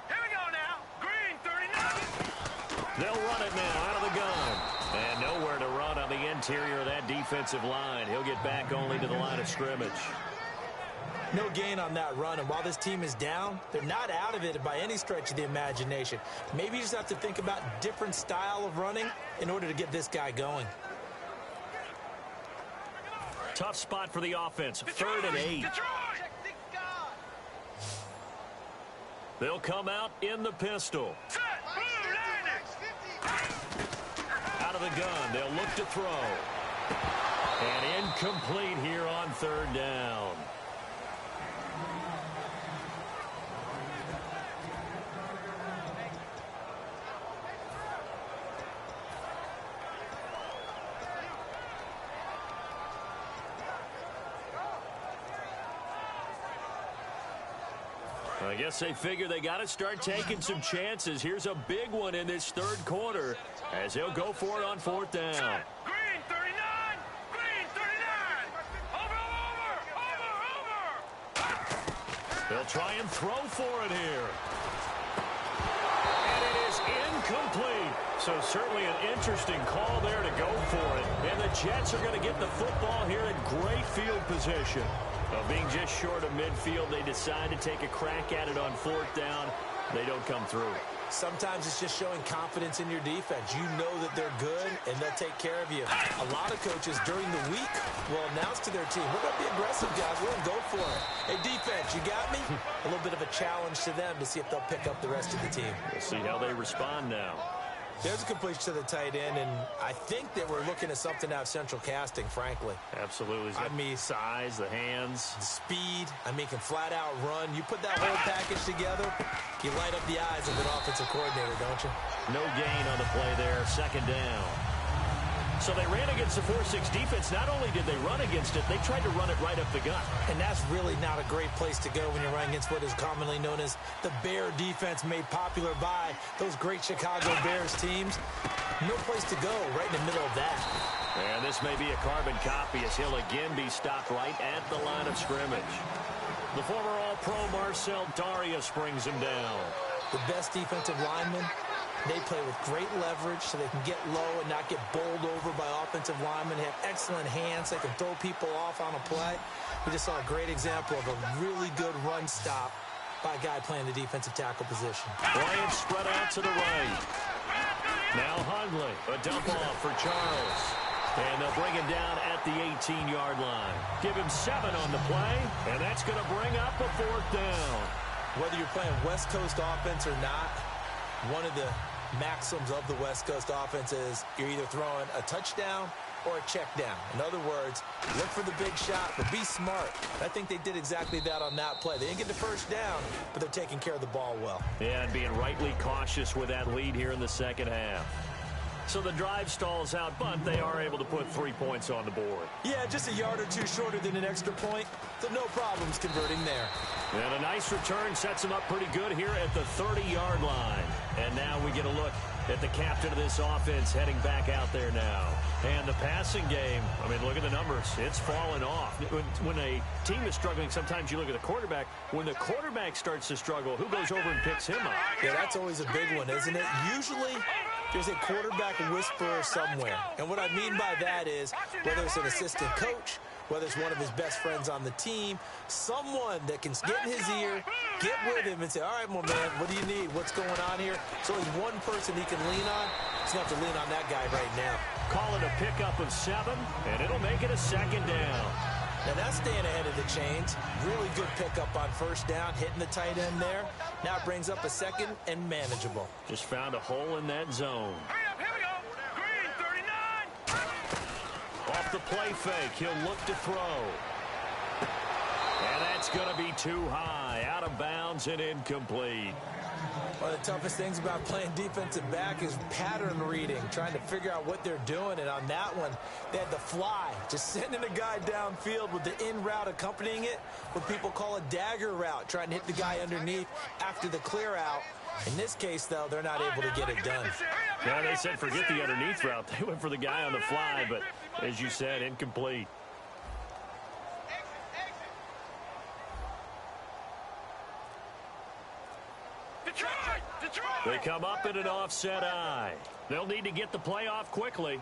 Here we go now. Green, 39.
They'll run it now out of the gun. And nowhere to run on the interior of that defense. offensive line. He'll get back only to the line of scrimmage.
No gain on that run, and while this team is down, they're not out of it by any stretch of the imagination. Maybe you just have to think about a different style of running in order to get this guy going.
Tough spot for the offense. 3rd and 8. They'll come out in the pistol. Out of the gun, they'll look to throw. And incomplete here on 3rd down. I guess they figure they got to start taking some chances. Here's a big one in this 3rd quarter as they'll go for it on 4th down.
Green 39! Green 39! Over!
They'll try and throw for it here. And it is incomplete. So certainly an interesting call there to go for it. And the Jets are going to get the football here in great field position. Being just short of midfield, they decide to take a crack at it on 4th down. They don't come through.
Sometimes it's just showing confidence in your defense. You know that they're good, and they'll take care of you. A lot of coaches during the week will announce to their team, we're going to be aggressive, guys. We're going to go for it. Hey, defense, you got me? A little bit of a challenge to them to see if they'll pick up the rest of the team.
We'll see how they respond now.
There's a completion to the tight end, and I think that we're looking at something out of central casting, frankly.
Absolutely.
I mean,
size, the hands.
the speed, can flat out run. You put that whole package together, you light up the eyes of an offensive coordinator, don't you?
No gain on the play there, 2nd down. So they ran against the 4-6 defense. Not only did they run against it, they tried to run it right up the gut.
And that's really not a great place to go when you're running against what is commonly known as the Bear defense, made popular by those great Chicago Bears teams. No place to go right in the middle of that.
And this may be a carbon copy as he'll again be stopped right at the line of scrimmage. The former All-Pro Marcel Darius brings him down.
The best defensive lineman. They play with great leverage so they can get low and not get bowled over by offensive linemen. They have excellent hands. They can throw people off on a play. We just saw a great example of a really good run stop by a guy playing the defensive tackle position.
Bryant spread out to the right. Now Hundley, a dump off for Charles. And they'll bring him down at the 18-yard line. Give him 7 on the play, and that's going to bring up a 4th down.
Whether you're playing West Coast offense or not, one of the maxims of the West Coast offense is you're either throwing a touchdown or a check down. In other words, look for the big shot, but be smart. I think they did exactly that on that play. They didn't get the 1st down, but they're taking care of the ball well.
Yeah, and being rightly cautious with that lead here in the 2nd half. So the drive stalls out, but they are able to put 3 points on the board.
Yeah, just a yard or two shorter than an extra point, so no problems converting there.
And a nice return sets them up pretty good here at the 30-yard line. And now we get a look at the captain of this offense heading back out there now. And the passing game, look at the numbers. It's fallen off. When a team is struggling, sometimes you look at the quarterback. When the quarterback starts to struggle, who goes over and picks him up?
Yeah, that's always a big one, isn't it? Usually, there's a quarterback whisperer somewhere. And what I mean by that is, whether it's an assistant coach, whether it's one of his best friends on the team, someone that can get in his ear, get with him and say, all right, my man, what do you need? What's going on here? So there's one person he can lean on. He's going to have to lean on that guy right now.
Call it a pickup of 7, and it'll make it a 2nd down.
Now that's staying ahead of the chains. Really good pickup on 1st down, hitting the tight end there. Now it brings up a 2nd and manageable.
Just found a hole in that zone.
Hurry up, here we go. Green 39.
Off the play fake, he'll look to throw. And that's going to be too high, out of bounds and incomplete.
One of the toughest things about playing defensive back is pattern reading, trying to figure out what they're doing. And on that one, they had the fly, just sending a guy downfield with the in route accompanying it, what people call a dagger route, trying to hit the guy underneath after the clear out. In this case, though, they're not able to get it done.
Yeah, they said forget the underneath route. They went for the guy on the fly, but as you said, incomplete. They come up in an offset eye. They'll need to get the play off quickly.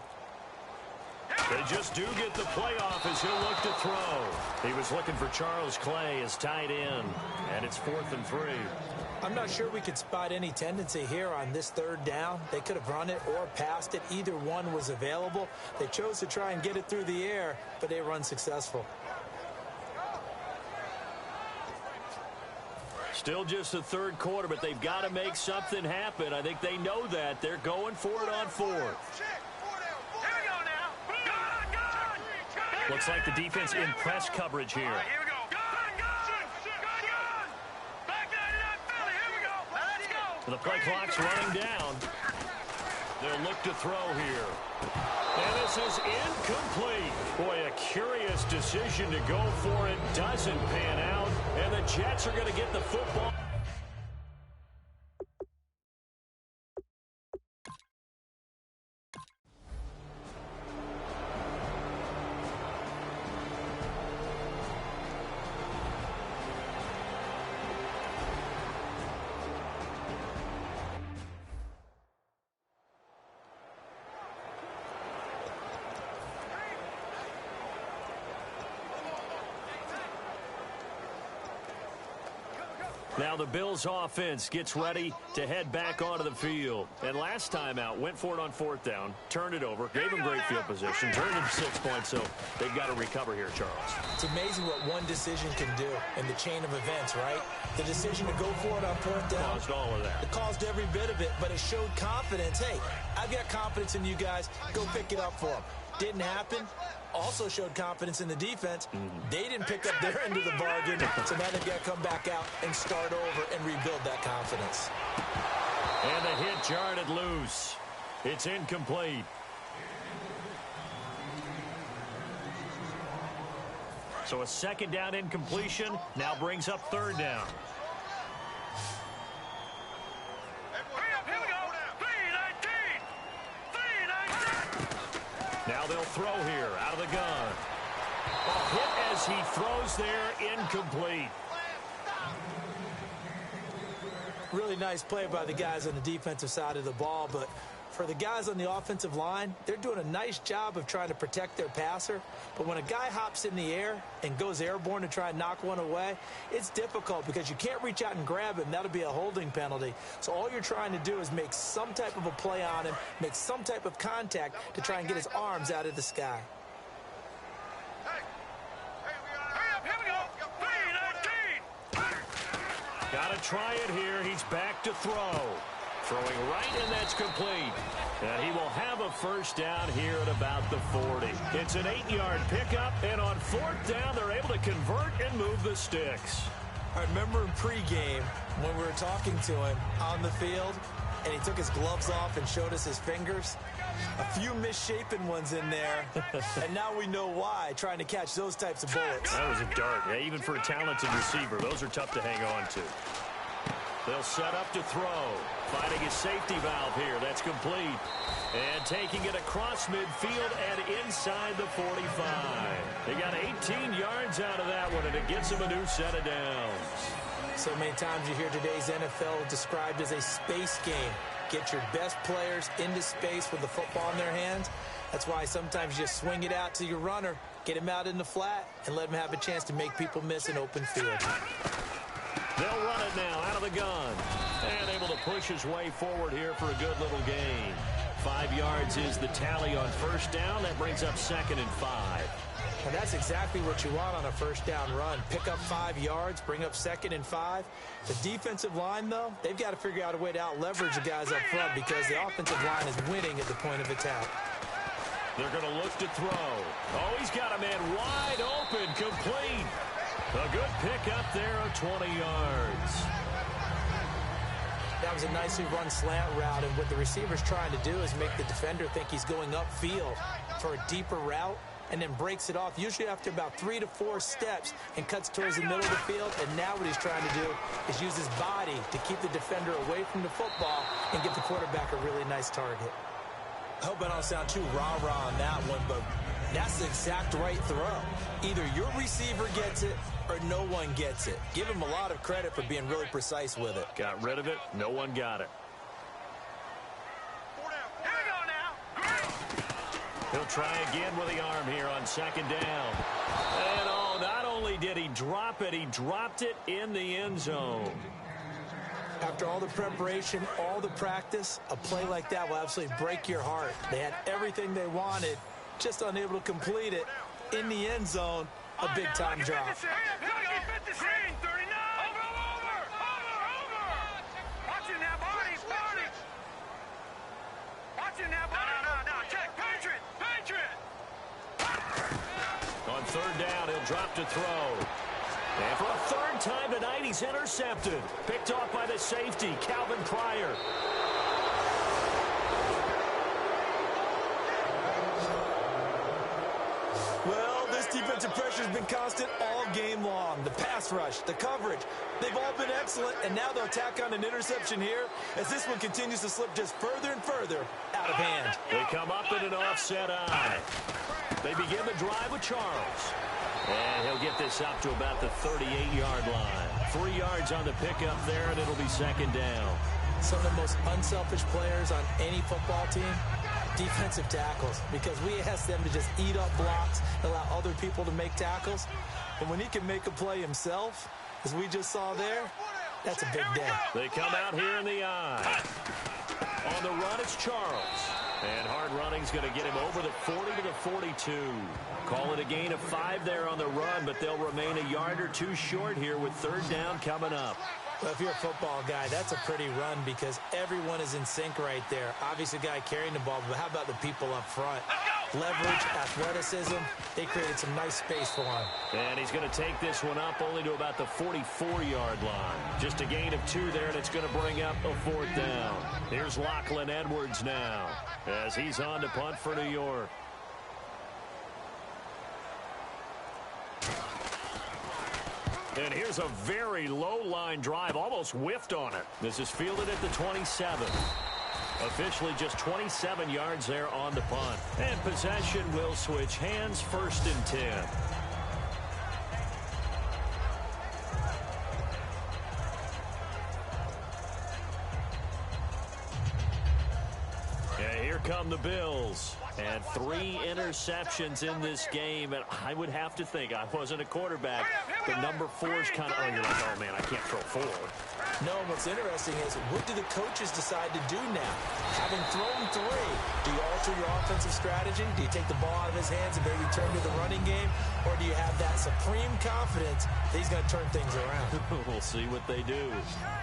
They just do get the playoff as he'll look to throw. He was looking for Charles Clay as tight end, and it's 4th and 3.
I'm not sure we could spot any tendency here on this 3rd down. They could have run it or passed it. Either one was available. They chose to try and get it through the air, but they were unsuccessful.
Still just the 3rd quarter, but they've got to make something happen. I think they know that. They're going for it on 4th. Looks like the defense in press coverage here. The play clock's running down. They'll look to throw here. And this is incomplete. Boy, a curious decision to go for it. Doesn't pan out. And the Jets are going to get the football. Now the Bills offense gets ready to head back onto the field. And last time out, went for it on 4th down, turned it over, gave them great field position, turned them 6 points, so they've got to recover here, Charles.
It's amazing what one decision can do in the chain of events, right? The decision to go for it on 4th down.
Caused all of that.
It caused every bit of it, but it showed confidence. Hey, I've got confidence in you guys. Go pick it up for them. Didn't happen. Also showed confidence in the defense. They didn't pick up their end of the bargain, so now they've got to come back out and start over and rebuild that confidence.
And the hit jarred it loose. It's incomplete. So a 2nd down incompletion now brings up 3rd down. Now they'll throw here out of the gun. A hit as he throws there, incomplete.
Really nice play by the guys on the defensive side of the ball, but for the guys on the offensive line, they're doing a nice job of trying to protect their passer. But when a guy hops in the air and goes airborne to try and knock one away, it's difficult because you can't reach out and grab him. That'll be a holding penalty. So all you're trying to do is make some type of a play on him, make some type of contact to try and get his arms out of the sky.
Got to try it here. He's back to throw. Throwing right, and that's complete. And he will have a 1st down here at about the 40. It's an 8-yard pickup, and on 4th down, they're able to convert and move the sticks.
I remember in pregame when we were talking to him on the field, and he took his gloves off and showed us his fingers. A few misshapen ones in there, and now we know why, trying to catch those types of bullets.
That was a dart. Yeah, even for a talented receiver, those are tough to hang on to. They'll set up to throw. Finding a safety valve here. That's complete. And taking it across midfield and inside the 45. They got 18 yards out of that one, and it gets them a new set of downs.
So many times you hear today's NFL described as a space game. Get your best players into space with the football in their hands. That's why sometimes you just swing it out to your runner, get him out in the flat, and let him have a chance to make people miss an open field.
They'll run it now out of the gun. And able to push his way forward here for a good little gain. 5 yards is the tally on 1st down. That brings up 2nd and 5.
And that's exactly what you want on a 1st down run. Pick up 5 yards, bring up 2nd and 5. The defensive line, though, they've got to figure out a way to out-leverage the guys up front because the offensive line is winning at the point of attack.
They're going to look to throw. Oh, he's got a man wide open, complete. A good pick up there of 20 yards.
That was a nicely run slant route, and what the receiver's trying to do is make the defender think he's going upfield for a deeper route, and then breaks it off, usually after about 3 to 4 steps, and cuts towards the middle of the field. And now what he's trying to do is use his body to keep the defender away from the football and give the quarterback a really nice target. I hope I don't sound too rah-rah on that one, but that's the exact right throw. Either your receiver gets it or no one gets it. Give him a lot of credit for being really precise with it.
Got rid of it. No one got it. He'll try again with the arm here on second down. And oh, not only did he drop it, he dropped it in the end zone.
After all the preparation, all the practice, a play like that will absolutely break your heart. They had everything they wanted, just unable to complete it. In the end zone, a big-time drop.
On third down, he'll drop to throw. And for a third time tonight, he's intercepted. Picked off by the safety, Calvin Pryor.
Well, this defensive pressure has been constant all game long. The pass rush, the coverage, they've all been excellent, and now they'll tack on an interception here as this one continues to slip just further and further out of hand.
They come up in an offset eye. They begin the drive with Charles. And he'll get this up to about the 38-yard line. 3 yards on the pickup there, and it'll be second down.
Some of the most unselfish players on any football team, defensive tackles, because we ask them to just eat up blocks, allow other people to make tackles. But when he can make a play himself, as we just saw there, that's a big day.
They come out here in the eye. On the run, it's Charles. And hard running's going to get him over the 40 to the 42. Call it a gain of 5 there on the run, but they'll remain a yard or two short here with third down coming up.
Well, if you're a football guy, that's a pretty run because everyone is in sync right there. Obviously, the guy carrying the ball, but how about the people up front? Leverage, athleticism, they created some nice space for him.
And he's going to take this one up only to about the 44-yard line. Just a gain of 2 there, and it's going to bring up a fourth down. Here's Lachlan Edwards now as he's on to punt for New York. And here's a very low-line drive, almost whiffed on it. This is fielded at the 27. Officially just 27 yards there on the punt. And possession will switch hands, first and 10. And here come the Bills. And 3 interceptions in this game, and I would have to think, I wasn't a quarterback, the number 4's kind of, you're like, oh man, I can't throw 4.
No, what's interesting is, what do the coaches decide to do now? Having thrown 3, do you alter your offensive strategy? Do you take the ball out of his hands and maybe turn to the running game? Or do you have that supreme confidence that he's going to turn things around?
We'll see what they do.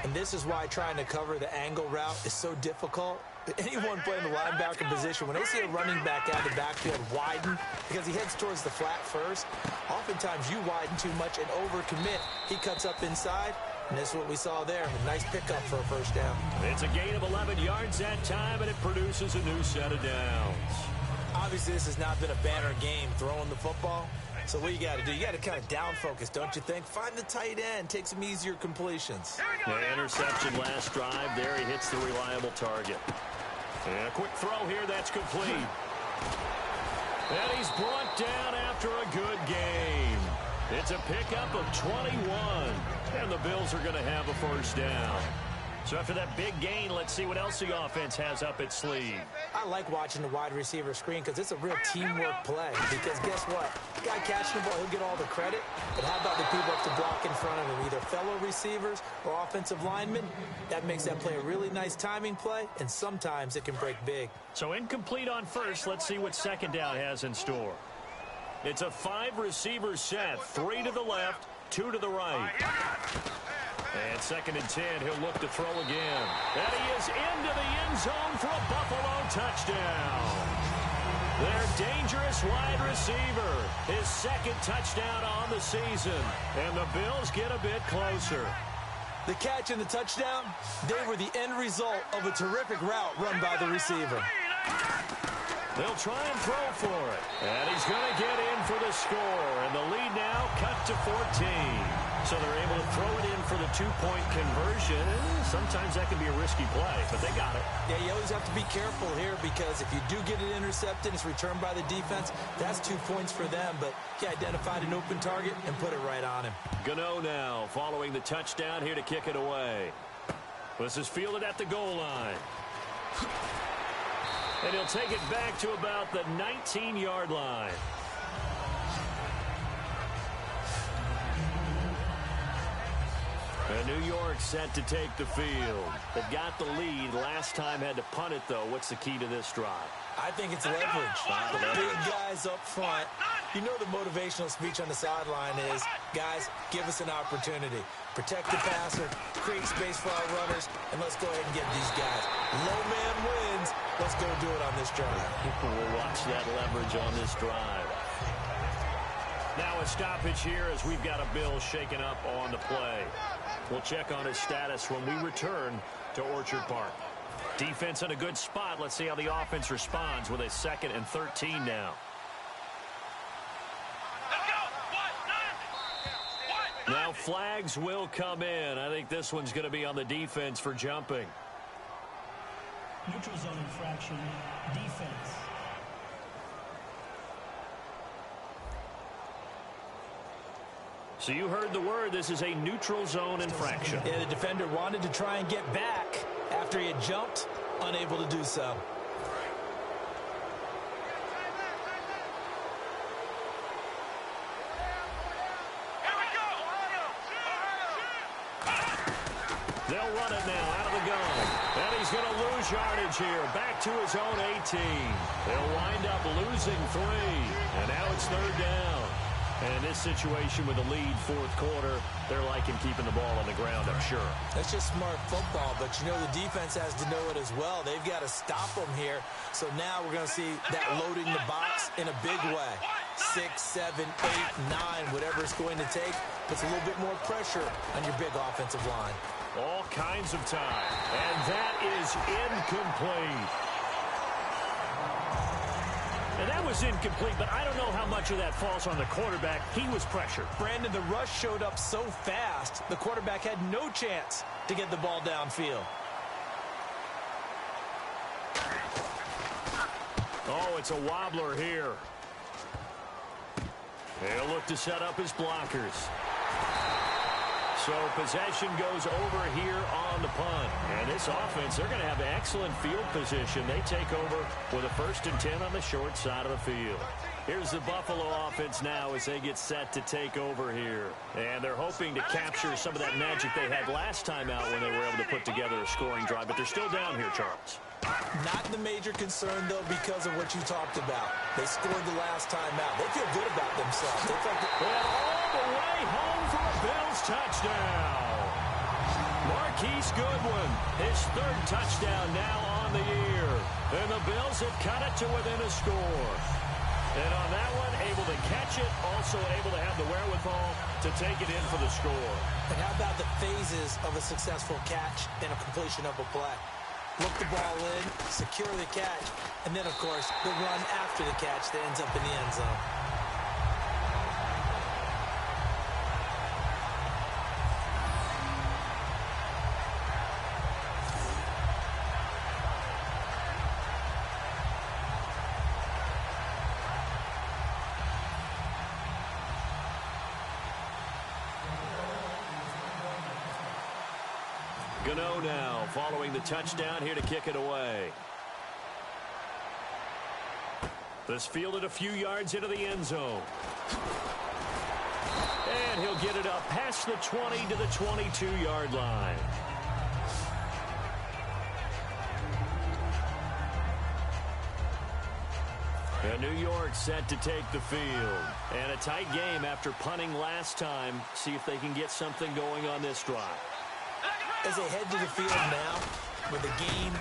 And this is why trying to cover the angle route is so difficult. Anyone playing the linebacker position, when they see a running back out of the backfield widen because he heads towards the flat first, oftentimes you widen too much and overcommit. He cuts up inside, and this is what we saw there. A nice pickup for a first down.
It's a gain of 11 yards that time, and it produces a new set of downs.
Obviously, this has not been a banner game throwing the football. So what you got to do, you got to kind of down focus, don't you think? Find the tight end, take some easier completions.
The interception last drive there. He hits the reliable target. And a quick throw here, that's complete. And he's brought down after a good game. It's a pickup of 21. And the Bills are going to have a first down. So after that big gain, let's see what else the offense has up its sleeve.
I like watching the wide receiver screen because it's a real teamwork play. Because guess what? The guy catching the ball, he'll get all the credit. But how about the people up to block in front of him, either fellow receivers or offensive linemen? That makes that play a really nice timing play, and sometimes it can break big.
So incomplete on first. Let's see what second down has in store. It's a 5-receiver set. 3 to the left, 2 to the right. And second and 10, he'll look to throw again. And he is into the end zone for a Buffalo touchdown. Their dangerous wide receiver, his second touchdown on the season. And the Bills get a bit closer.
The catch and the touchdown, they were the end result of a terrific route run by the receiver.
They'll try and throw for it. And he's going to get in for the score. And the lead now cut to 14. So they're able to throw it in for the 2-point conversion. Sometimes that can be a risky play, but they got it.
Yeah, you always have to be careful here because if you do get it intercepted, it's returned by the defense. That's 2 points for them, but he identified an open target and put it right on him.
Gano now following the touchdown here to kick it away. This is fielded at the goal line. And he'll take it back to about the 19-yard line. And New York set to take the field. They've got the lead. Last time had to punt it, though. What's the key to this drive?
I think it's leverage. The big guys up front. You know the motivational speech on the sideline is, guys, give us an opportunity. Protect the passer, create space for our runners, and let's go ahead and get these guys. Low man wins. Let's go do it on this drive.
People will watch that leverage on this drive. Now a stoppage here as we've got a Bill shaken up on the play. We'll check on his status when we return to Orchard Park. Defense in a good spot. Let's see how the offense responds with a 2nd and 13 now. Now flags will come in. I think this one's going to be on the defense for jumping.
Neutral zone infraction, defense.
So you heard the word. This is a neutral zone infraction.
Yeah, the defender wanted to try and get back after he had jumped, unable to do so.
They'll run it now out of the gun. And he's going to lose yardage here. Back to his own 18. They'll wind up losing 3. And now it's 3rd down. And in this situation with the lead 4th quarter, they're liking keeping the ball on the ground, I'm sure.
That's just smart football, but you know the defense has to know it as well. They've got to stop them here. So now we're going to see that loading the box in a big way. 6, 7, 8, 9, whatever it's going to take, puts a little bit more pressure on your big offensive line.
All kinds of time. And that is incomplete. And that was incomplete, but I don't know how much of that falls on the quarterback. He was pressured.
Brandon, the rush showed up so fast, the quarterback had no chance to get the ball downfield.
Oh, it's a wobbler here. They'll look to set up his blockers. So possession goes over here on the punt. And this offense, they're going to have excellent field position. They take over with a 1st and 10 on the short side of the field. Here's the Buffalo offense now as they get set to take over here. And they're hoping to capture some of that magic they had last time out when they were able to put together a scoring drive. But they're still down here, Charles.
Not the major concern, though, because of what you talked about. They scored the last time out. They feel good about themselves. They felt
and all the way home for a Bills touchdown. Marquise Goodwin, his 3rd touchdown now on the year. And the Bills have cut it to within a score. And on that one, able to catch it, also able to have the wherewithal to take it in for the score.
And how about the phases of a successful catch and a completion of a play? Look the ball in, secure the catch, and then, of course, the run after the catch that ends up in the end zone.
Gano now following the touchdown here to kick it away. This fielded a few yards into the end zone. And he'll get it up past the 20 to the 22-yard line. And New York set to take the field. And a tight game after punting last time. See if they can get something going on this drive.
As they head to the field now, with the game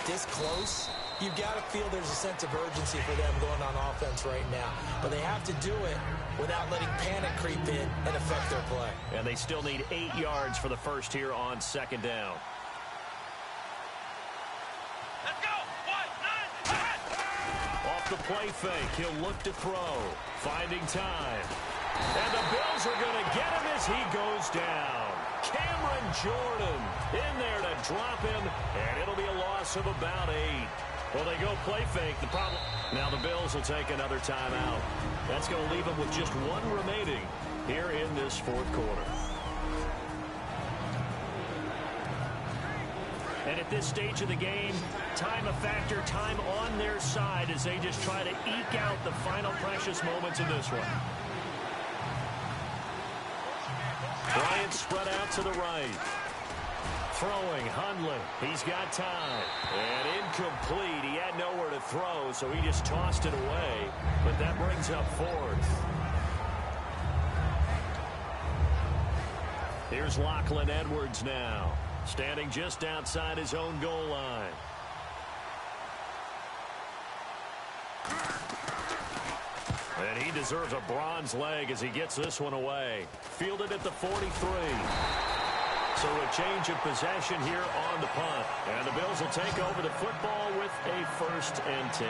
this close, you've got to feel there's a sense of urgency for them going on offense right now. But they have to do it without letting panic creep in and affect their play.
And they still need 8 yards for the first here on 2nd down.
Let's go! 1, 9,
Off the play fake, he'll look to throw. Finding time. And the Bills are going to get him as he goes down. Cameron Jordan in there to drop him, and it'll be a loss of about 8. Well, they go play fake. The problem now the Bills will take another timeout. That's going to leave them with just 1 remaining here in this 4th quarter. And at this stage of the game, time a factor, time on their side as they just try to eke out the final precious moments in this one. Bryant spread out to the right. Throwing, Hundley. He's got time. And incomplete. He had nowhere to throw, so he just tossed it away. But that brings up fourth. Here's Lachlan Edwards now, standing just outside his own goal line. And he deserves a bronze leg as he gets this one away. Fielded at the 43. So a change of possession here on the punt. And the Bills will take over the football with a 1st and 10.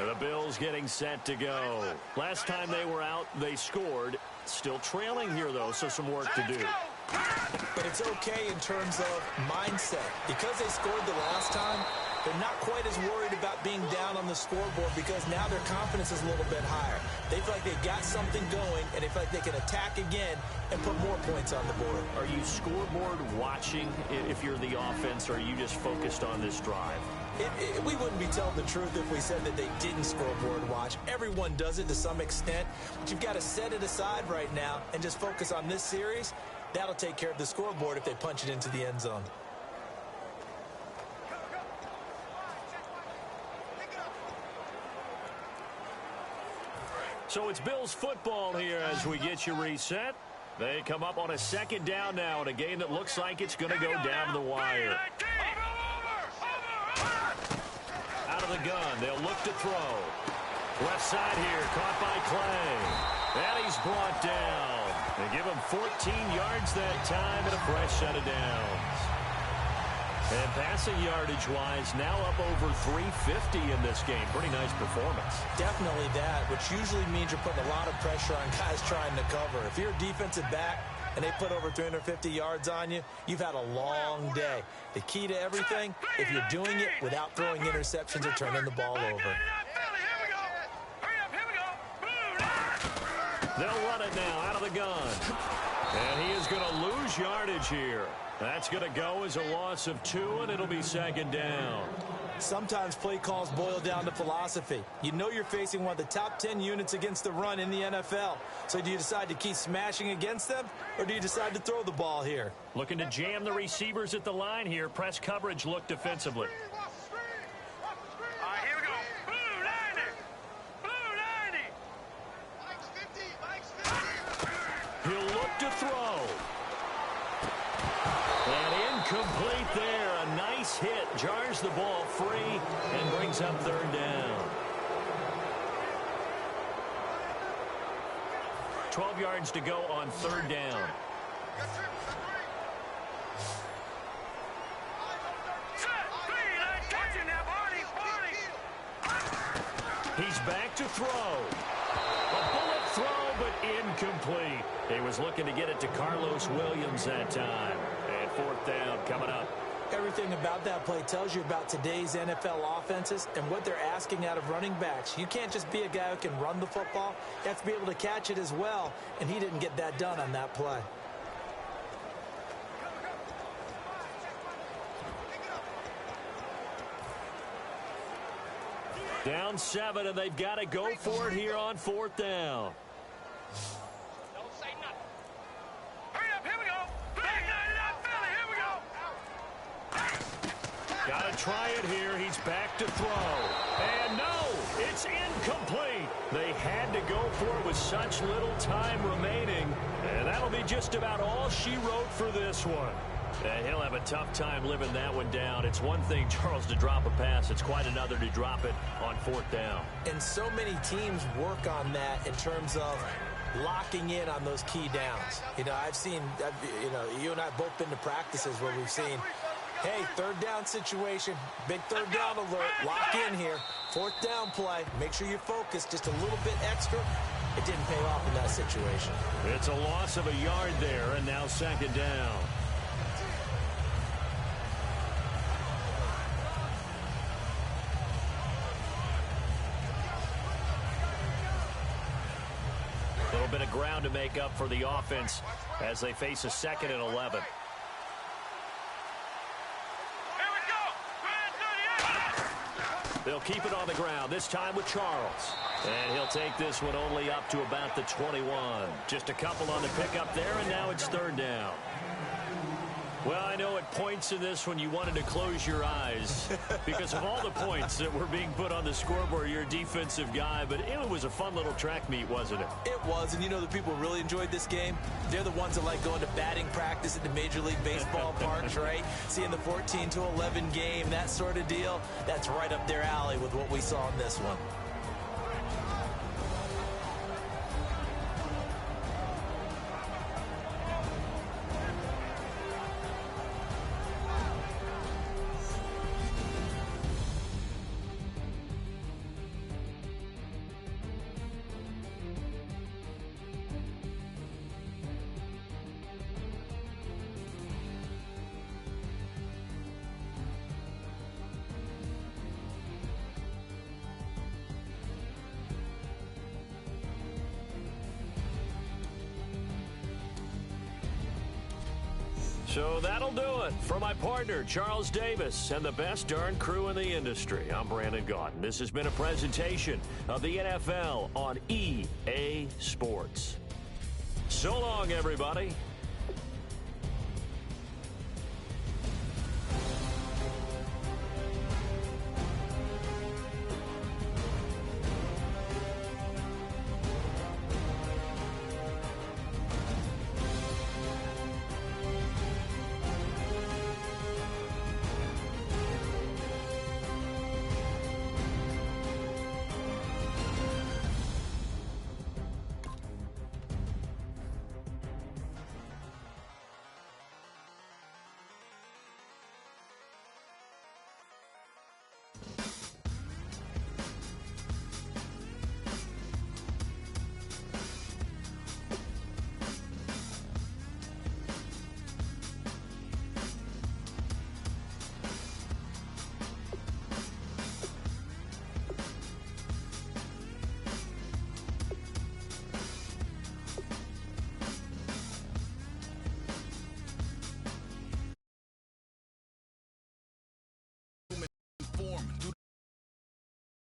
The Bills getting set to go. Last time they were out, they scored. Still trailing here, though, so some work to do.
But it's okay in terms of mindset. Because they scored the last time, they're not quite as worried about being down on the scoreboard because now their confidence is a little bit higher. They feel like they've got something going, and they feel like they can attack again and put more points on the board.
Are you scoreboard watching if you're the offense, or are you just focused on this drive?
We wouldn't be telling the truth if we said that they didn't scoreboard watch. Everyone does it to some extent, but you've got to set it aside right now and just focus on this series. That'll take care of the scoreboard if they punch it into the end zone.
So it's Bills football here as we get you reset. They come up on a 2nd down now in a game that looks like it's going to go down the wire. Out of the gun, they'll look to throw. Left side here, caught by Clay. And he's brought down. They give him 14 yards that time and a fresh set of downs. And passing yardage-wise, now up over 350 in this game. Pretty nice performance.
Definitely that, which usually means you're putting a lot of pressure on guys trying to cover. If you're a defensive back and they put over 350 yards on you, you've had a long day. The key to everything, if you're doing it without throwing interceptions or turning the ball over.
They'll run it now out of the gun. And he is going to lose yardage here. That's going to go as a loss of 2, and it'll be 2nd down.
Sometimes play calls boil down to philosophy. You know you're facing one of the top 10 units against the run in the NFL. So do you decide to keep smashing against them, or do you decide to throw the ball here?
Looking to jam the receivers at the line here. Press coverage look defensively.
Here we go. Blue 90. Blue 90. Mike's 50. Mike's 50.
He'll look to throw. And incomplete there. A nice hit. Jars the ball free and brings up 3rd down. 12 yards to go on 3rd down. He's back to throw. A bullet throw, but incomplete. He was looking to get it to Carlos Williams that time. And 4th down coming up.
Everything about that play tells you about today's NFL offenses and what they're asking out of running backs. You can't just be a guy who can run the football. You have to be able to catch it as well, and he didn't get that done on that play.
Down 7, and they've got to go for it here on 4th down.
Don't say nothing. Hurry up, here we go. Back 99 Philly, here we go.
Got to try it here. He's back to throw. And no, it's incomplete. They had to go for it with such little time remaining. And that'll be just about all she wrote for this one. And he'll have a tough time living that one down. It's one thing, Charles, to drop a pass. It's quite another to drop it on 4th down.
And so many teams work on that in terms of locking in on those key downs. I've seen, you and I have both been to practices where we've seen, hey, third down situation, big third down alert, lock in here, fourth down play, make sure you're focused just a little bit extra. It didn't pay off in that situation.
It's a loss of a yard there, and now second down. A little bit of ground to make up for the offense as they face a 2nd and 11. They'll keep it on the ground, this time with Charles. And he'll take this one only up to about the 21. Just a couple on the pickup there, and now it's third down. Well, I know at points in this when you wanted to close your eyes because of all the points that were being put on the scoreboard. You're a defensive guy, but it was a fun little track meet, wasn't it?
It was, and the people really enjoyed this game. They're the ones that like going to batting practice at the Major League Baseball parks, right? Seeing the 14-11 game, that sort of deal, that's right up their alley with what we saw in this one.
So that'll do it. For my partner, Charles Davis, and the best darn crew in the industry, I'm Brandon Gaudin. This has been a presentation of the NFL on EA Sports. So long, everybody.